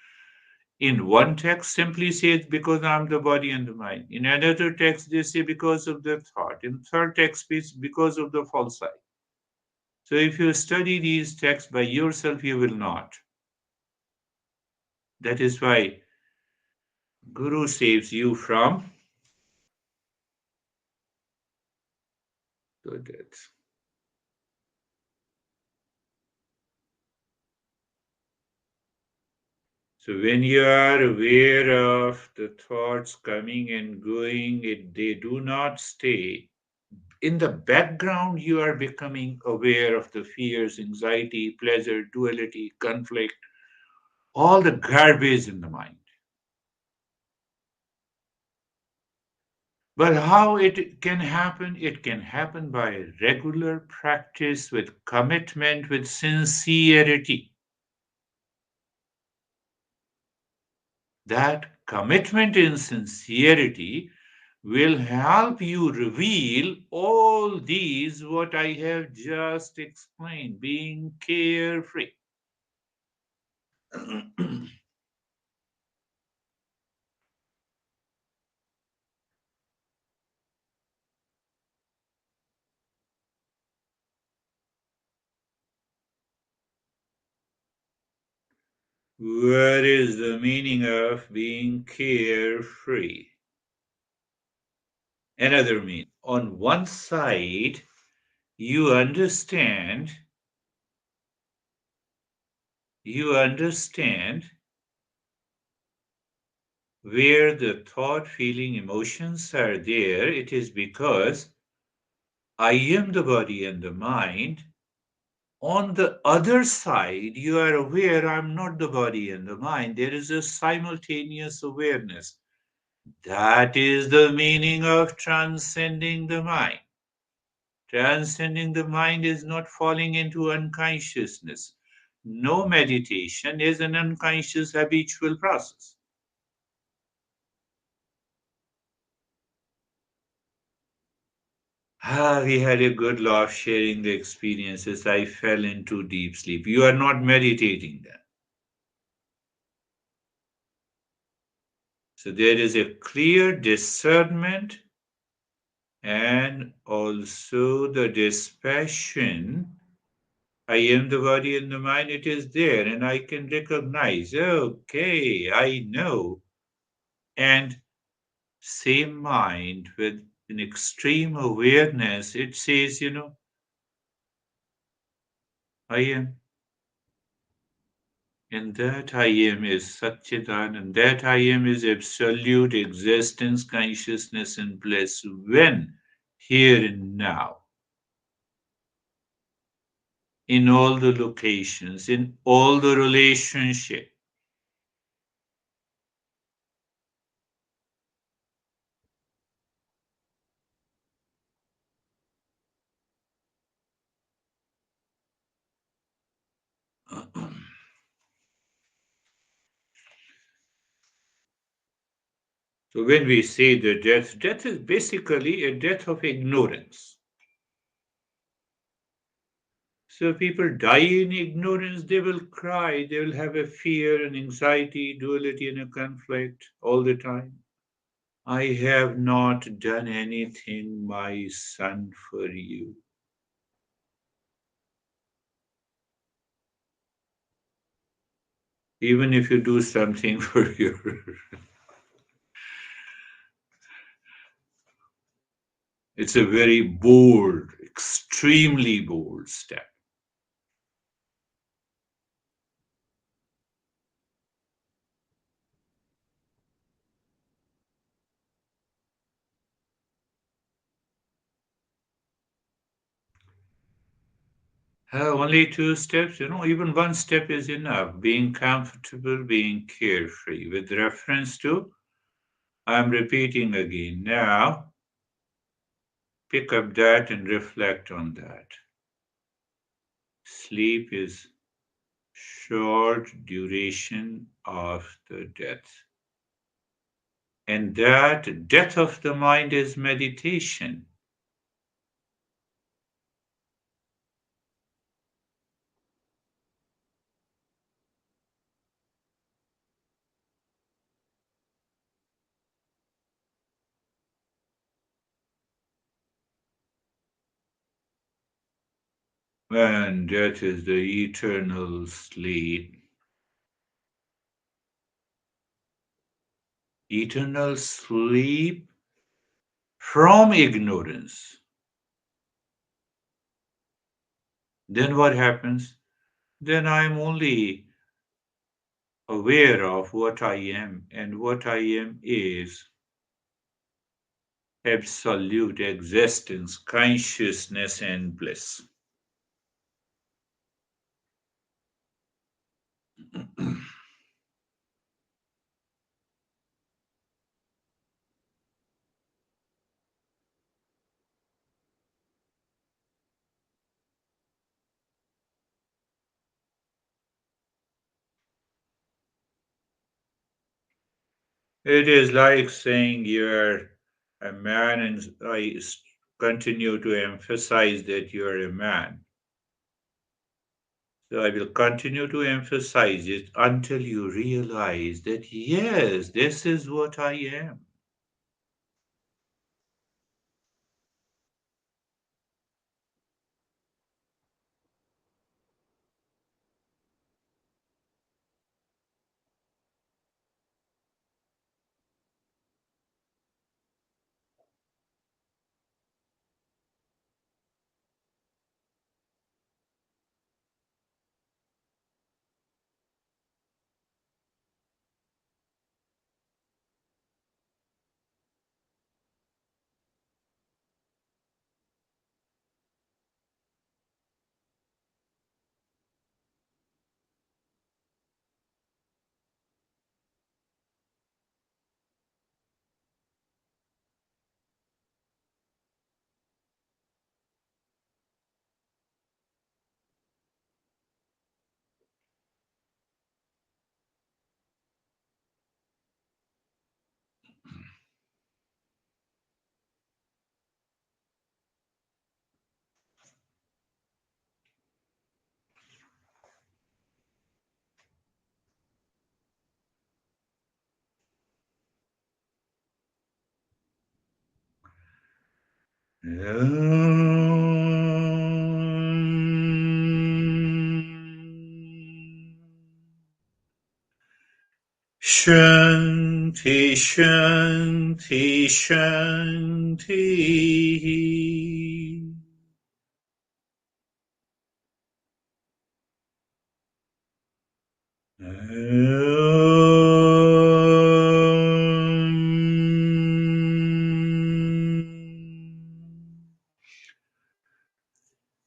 in one text simply says because I'm the body and the mind. In another text, they say because of the thought. In third text, it's because of the false eye. So if you study these texts by yourself, you will not. That is why Guru saves you from the death. So when you are aware of the thoughts coming and going, they do not stay. In the background, you are becoming aware of the fears, anxiety, pleasure, duality, conflict, all the garbage in the mind. But how it can happen? It can happen by regular practice with commitment, with sincerity. That commitment and sincerity will help you reveal all these what I have just explained, being carefree. What is the meaning of being carefree? Another meaning. On one side, you understand, you understand where the thought, feeling, emotions are there. It is because I am the body and the mind. On the other side, you are aware I'm not the body and the mind. There is a simultaneous awareness. That is the meaning of transcending the mind. Transcending the mind is not falling into unconsciousness. No meditation is an unconscious habitual process. We had a good laugh sharing the experiences. I fell into deep sleep. You are not meditating then. So there is a clear discernment and also the dispassion. I am the body and the mind, it is there, and I can recognize, okay, I know. And same mind with an extreme awareness, it says, I am. And that I am is Satchitan, and that I am is absolute existence, consciousness, and bliss when, here and now, in all the locations, in all the relationship. So when we say the death, death is basically a death of ignorance. So people die in ignorance, they will cry, they will have a fear and anxiety, duality and a conflict all the time. I have not done anything, my son, for you. Even if you do something for your, it's a very bold, extremely bold step. Only two steps, even one step is enough. Being comfortable, being carefree. With reference to, I'm repeating again now, pick up that and reflect on that. Sleep is short duration of the death. And that death of the mind is meditation. And that is the eternal sleep. Eternal sleep from ignorance. Then what happens? Then I'm only aware of what I am, and what I am is absolute existence, consciousness, and bliss. It is like saying you're a man, and continue to emphasize that you're a man. So I will continue to emphasize it until you realize that, yes, this is what I am. Shanti, Shanti, Shanti.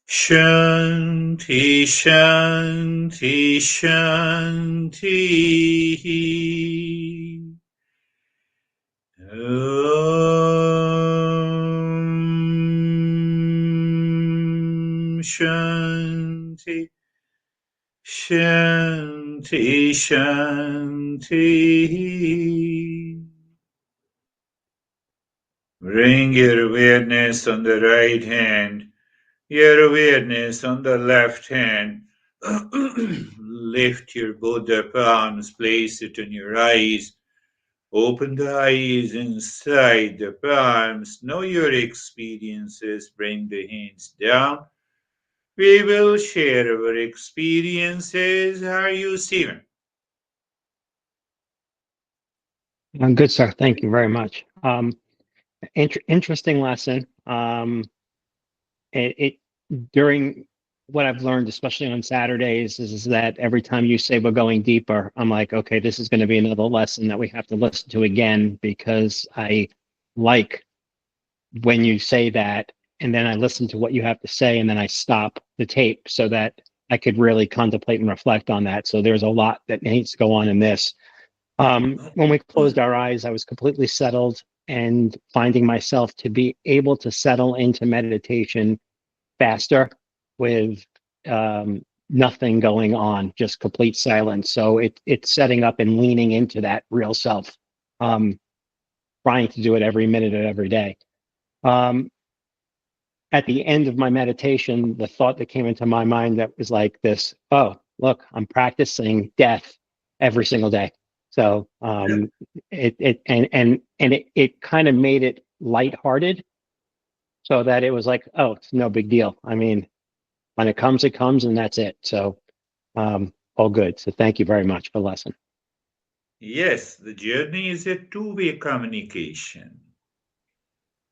Shanti, Shanti, Shanti. Shanti, Shanti, Shanti. Bring your awareness on the right hand, your awareness on the left hand. Lift your both the palms, place it on your eyes. Open the eyes inside the palms. Know your experiences. Bring the hands down. We will share our experiences. How are you, Stephen? Good, sir. Thank you very much. Interesting lesson. It during what I've learned, especially on Saturdays, is that every time you say we're going deeper, I'm like, okay, this is going to be another lesson that we have to listen to again because I like when you say that, and then I listen to what you have to say, and then I stop the tape so that I could really contemplate and reflect on that. So there's a lot that needs to go on in this. When we closed our eyes, I was completely settled and finding myself to be able to settle into meditation faster with nothing going on, just complete silence. So it's setting up and leaning into that real self, trying to do it every minute of every day. At the end of my meditation, the thought that came into my mind that was like this, oh, look, I'm practicing death every single day. So it kind of made it lighthearted so that it was like, oh, it's no big deal. I mean, when it comes, and that's it. So all good. So thank you very much for the lesson. Yes, the journey is a two-way communication.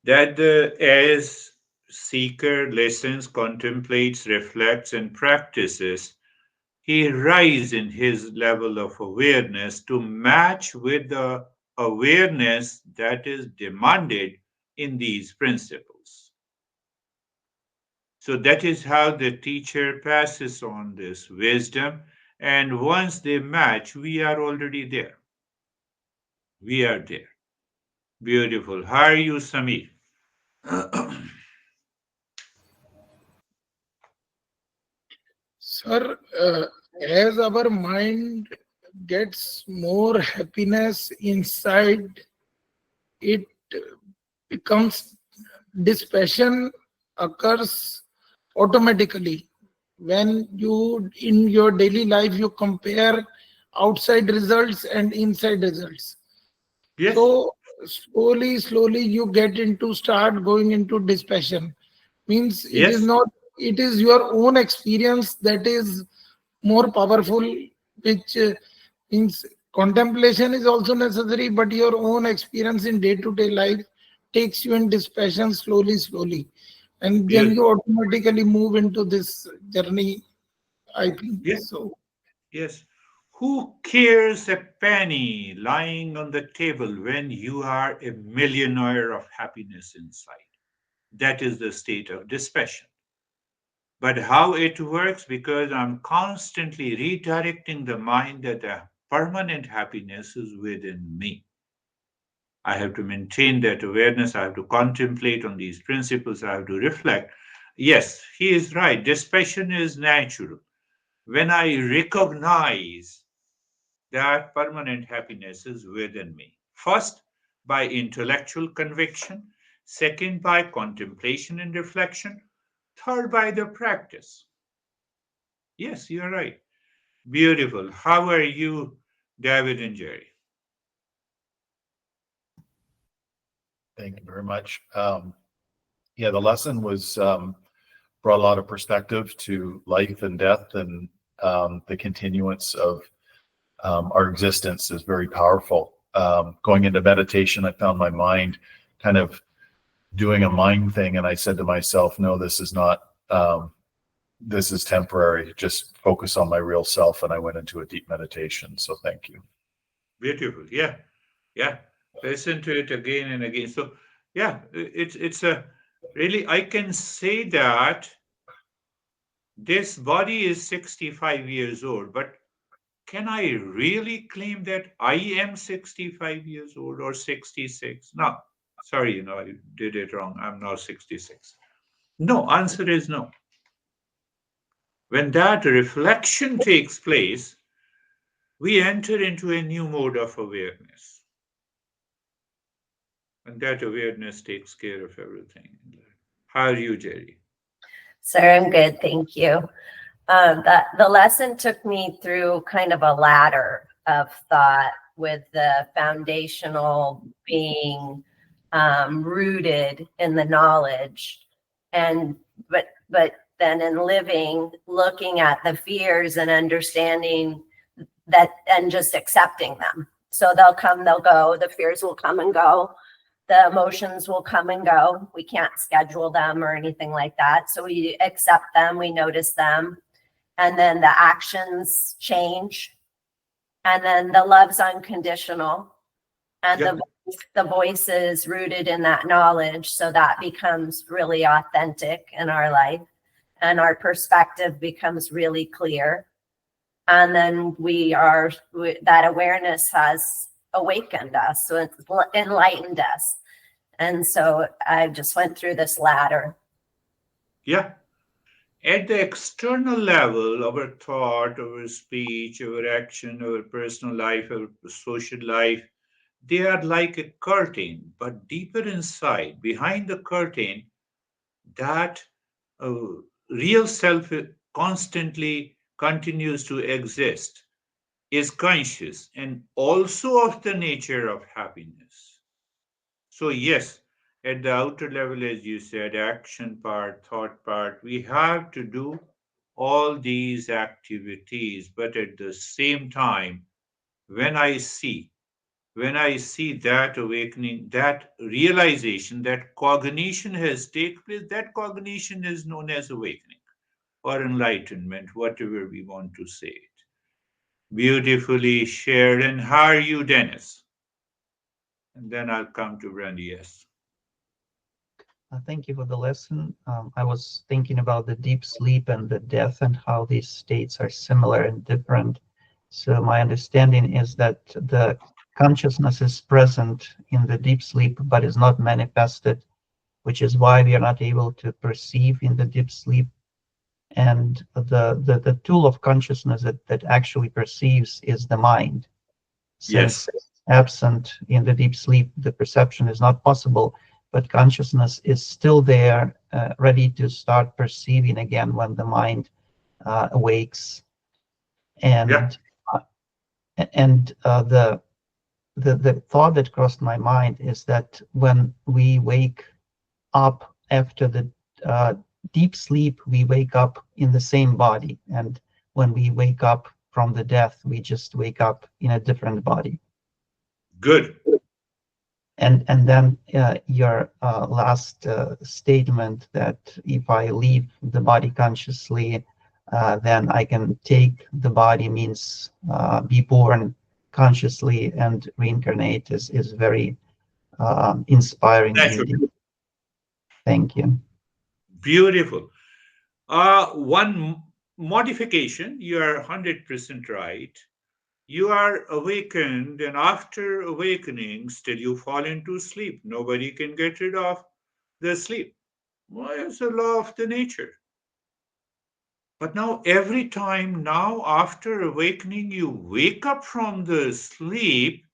That as seeker listens, contemplates, reflects, and practices, he rises in his level of awareness to match with the awareness that is demanded in these principles. So that is how the teacher passes on this wisdom. And once they match, we are already there. We are there. Beautiful. How are you, Samir? Sir, as our mind gets more happiness inside, it becomes dispassion occurs automatically. When you in your daily life you compare outside results and inside results. Yes, So slowly you get into start going into dispassion. Means it is yes, not, it is your own experience that is more powerful, which means contemplation is also necessary, but your own experience in day-to-day life takes you in dispassion slowly. And then you beautiful. automatically move into this journey, I think. Yes, So yes. Who cares a penny lying on the table when you are a millionaire of happiness inside? That is the state of dispassion. But how it works, because I'm constantly redirecting the mind that the permanent happiness is within me. I have to maintain that awareness. I have to contemplate on these principles. I have to reflect. Yes, he is right. Dispassion is natural. When I recognize that permanent happiness is within me, first by intellectual conviction, second by contemplation and reflection, third by the practice. Yes, you're right. Beautiful. How are you, David and Jerry? Thank you very much. Yeah, the lesson was brought a lot of perspective to life and death, and the continuance of our existence is very powerful. Going into meditation, I found my mind kind of doing a mind thing, and I said to myself, no, this is not, this is temporary. Just focus on my real self. And I went into a deep meditation. So thank you. Beautiful. Yeah. Yeah. Listen to it again and again. So yeah, it's a really, I can say that this body is 65 years old, but can I really claim that I am 65 years old or 66? No. Sorry, I did it wrong. I'm not 66. No, answer is no. When that reflection takes place, we enter into a new mode of awareness. And that awareness takes care of everything. How are you, Jerry? Sir, I'm good, thank you. The lesson took me through kind of a ladder of thought, with the foundational being rooted in the knowledge, and but then in living, looking at the fears and understanding that, and just accepting them. So they'll come, they'll go. The fears will come and go. The emotions will come and go. We can't schedule them or anything like that. So we accept them, we notice them, and then the actions change. And then the love's unconditional. And Yep. the voice is rooted in that knowledge. So that becomes really authentic in our life. and our perspective becomes really clear. And then that awareness has awakened us, so it's enlightened us. And so I just went through this ladder. Yeah. At the external level, our thought, our speech, our action, our personal life, our social life, they are like a curtain, but deeper inside, behind the curtain, that uh, real self constantly continues to exist, is conscious, and also of the nature of happiness. So, yes, at the outer level, as you said, action part, thought part, we have to do all these activities, but at the same time, when I see, when I see that awakening, that realization, that cognition has taken place, that cognition is known as awakening or enlightenment, whatever we want to say it. Beautifully shared. And how are you, Dennis? And then I'll come to Brandy. Yes. Thank you for the lesson. I was thinking about the deep sleep and the death and how these states are similar and different. So my understanding is that the consciousness is present in the deep sleep, but is not manifested, which is why we are not able to perceive in the deep sleep. And the tool of consciousness that actually perceives is the mind. Yes. Since absent in the deep sleep, the perception is not possible, but consciousness is still there, ready to start perceiving again when the mind awakes. Yeah. And the thought that crossed my mind is that when we wake up after the deep sleep, we wake up in the same body, and when we wake up from the death, we just wake up in a different body. Good. And then your last statement that if I leave the body consciously, then I can take the body means be born consciously and reincarnate is very inspiring Natural. reading. Thank you. Beautiful. One modification, you are 100% right. You are awakened, and after awakening, still you fall into sleep. Nobody can get rid of the sleep. Well, it's a law of the nature. But now, every time now, after awakening, you wake up from the sleep,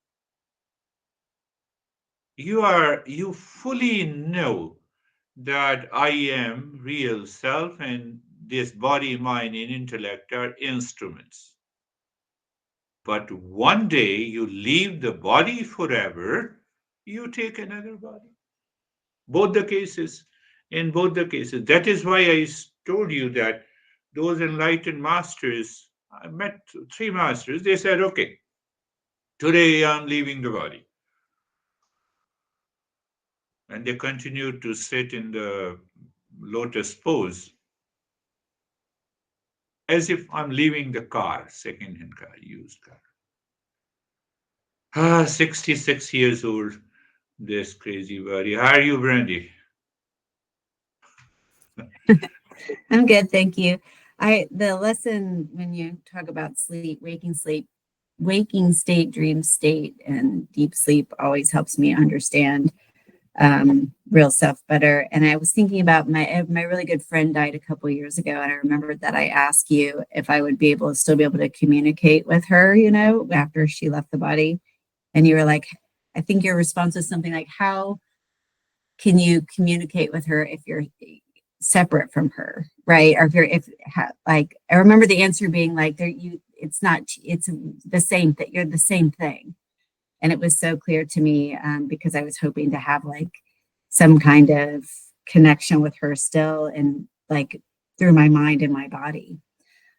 you fully know that I am real self and this body, mind, and intellect are instruments. But one day you leave the body forever, you take another body. Both the cases, in both the cases. That is why I told you that those enlightened masters, I met three masters, they said, okay, today I'm leaving the body. And they continued to sit in the lotus pose as if I'm leaving the car, second-hand car, used car. 66 years old, this crazy body. How are you, Brandy? I'm good, thank you. The lesson when you talk about sleep, waking state, dream state, and deep sleep always helps me understand real self better. And I was thinking about my really good friend died a couple of years ago, and I remembered that I asked you if I would be able to still be able to communicate with her, after she left the body. And you were like, I think your response was something like, how can you communicate with her if you're separate from her, right? Or like, I remember the answer being like, it's the same thing. You're the same thing. And it was so clear to me because I was hoping to have like some kind of connection with her still, and like through my mind and my body.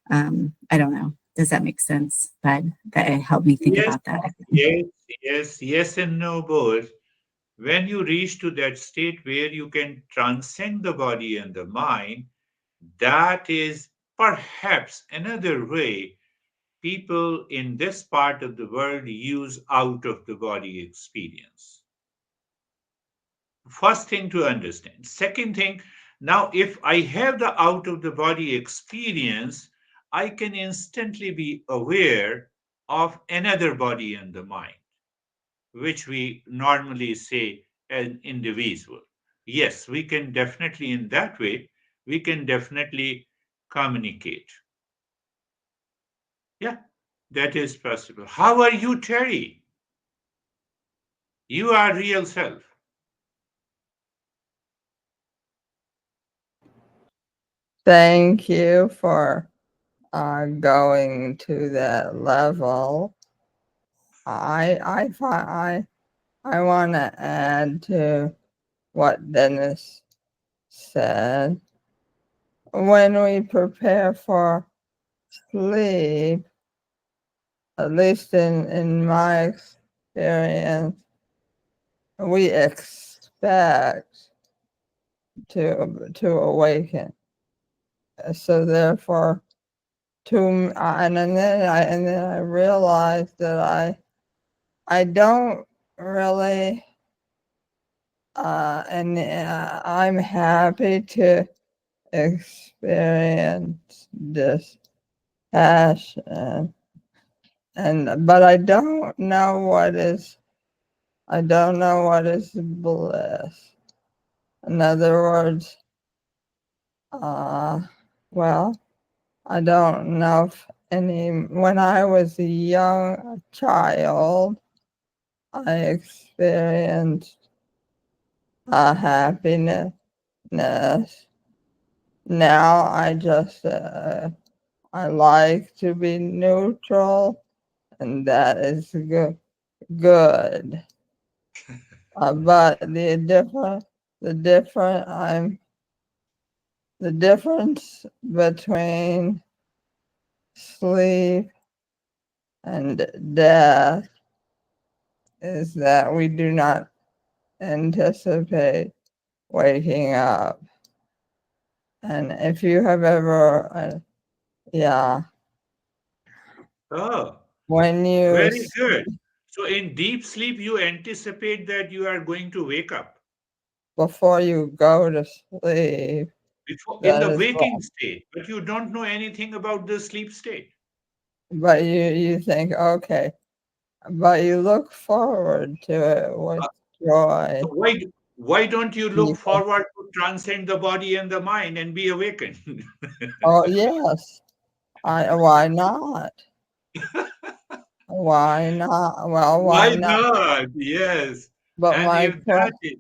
I don't know. Does that make sense? But that helped me think Yes, about that. yes, and no, both. When you reach to that state where you can transcend the body and the mind, that is perhaps another way people in this part of the world use out of the body experience. First thing to understand. Second thing, Now, if I have the out of the body experience, I can instantly be aware of another body and the mind, which we normally say an individual. Yes, we can definitely, in that way, we can definitely communicate. Yeah, that is possible. How are you, Terry? You are real self. Thank you for going to that level. I want to add to what Dennis said. When we prepare for sleep, at least in my experience, we expect to awaken. So therefore, and then I realized that I don't really, and I'm happy to experience this passion, but I don't know what is bliss. In other words, well, I don't know if when I was a young child, I experienced happiness. Now I like to be neutral, and that is good. But the difference between sleep and death is that we do not anticipate waking up. And if you have ever, yeah, Oh, when you very good. So in deep sleep, you anticipate that you are going to wake up. before you go to sleep, Before, in that the is what. waking state, but you don't know anything about the sleep state. But you think, okay, but you look forward to it with Uh, joy. So why don't you You look think, forward to transcend the body and the mind and be awakened? oh yes, why not? Why not? Well, why Why not? not? Yes. But And if that is,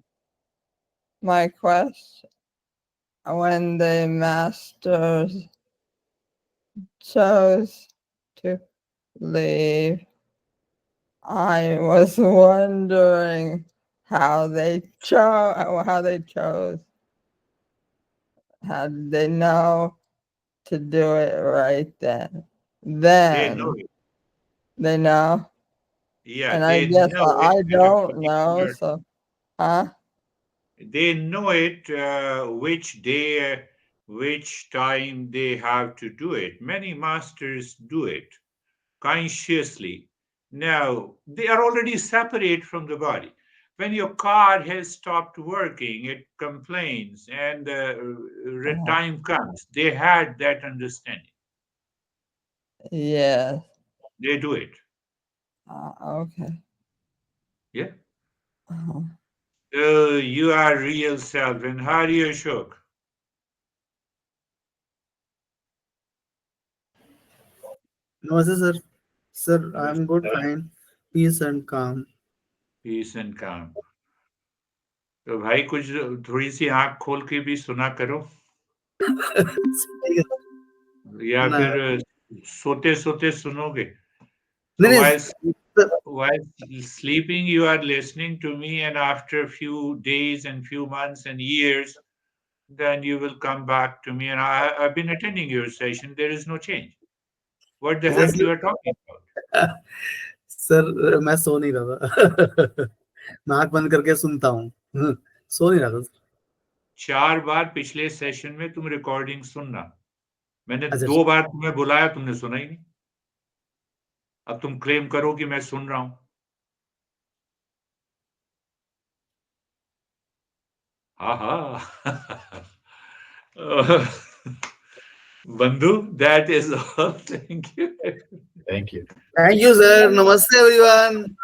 my question, when the masters chose to leave, I was wondering how they chose. How did they know to do it right then? they know Then it. they know, Yeah, and I they guess know it I at a don't know. particular, So, huh? they know it which day, which time they have to do it. Many masters do it consciously. Now, they are already separate from the body. When your car has stopped working, it complains, and the Oh, time comes. They had that understanding. yes. They do it. Okay. Yeah. Uh-huh. So you are real self. And how are you, Ashok? Namaste, sir. Sir, Yes. I'm good, fine. Peace and calm. Peace and calm. तो भाई कुछ थोड़ी सी आंख खोल के भी सुना करो या ना फिर सोते सोते सुनोगे नहीं so नहीं sir while sleeping you are listening to me and after a few days and few months and years then you will come back to me and I've been attending your session there is no change what the heck जैसे you are talking about sir मैं सो नहीं रहा था मैं आंख बंद करके सुनता हूँ सो नहीं रहा था सर 4 बार पिछले सेशन में तुम रिकॉर्डिंग सुनना मैंने अच्छा 2 बार तुम्हें बुलाया तुमने सुना ही नहीं अब तुम क्लेम करो कि मैं सुन रहा हूं हाँ हाँ Uh, Bandhu, that is all. Thank you. Thank you. Thank you, sir. Namaste, everyone.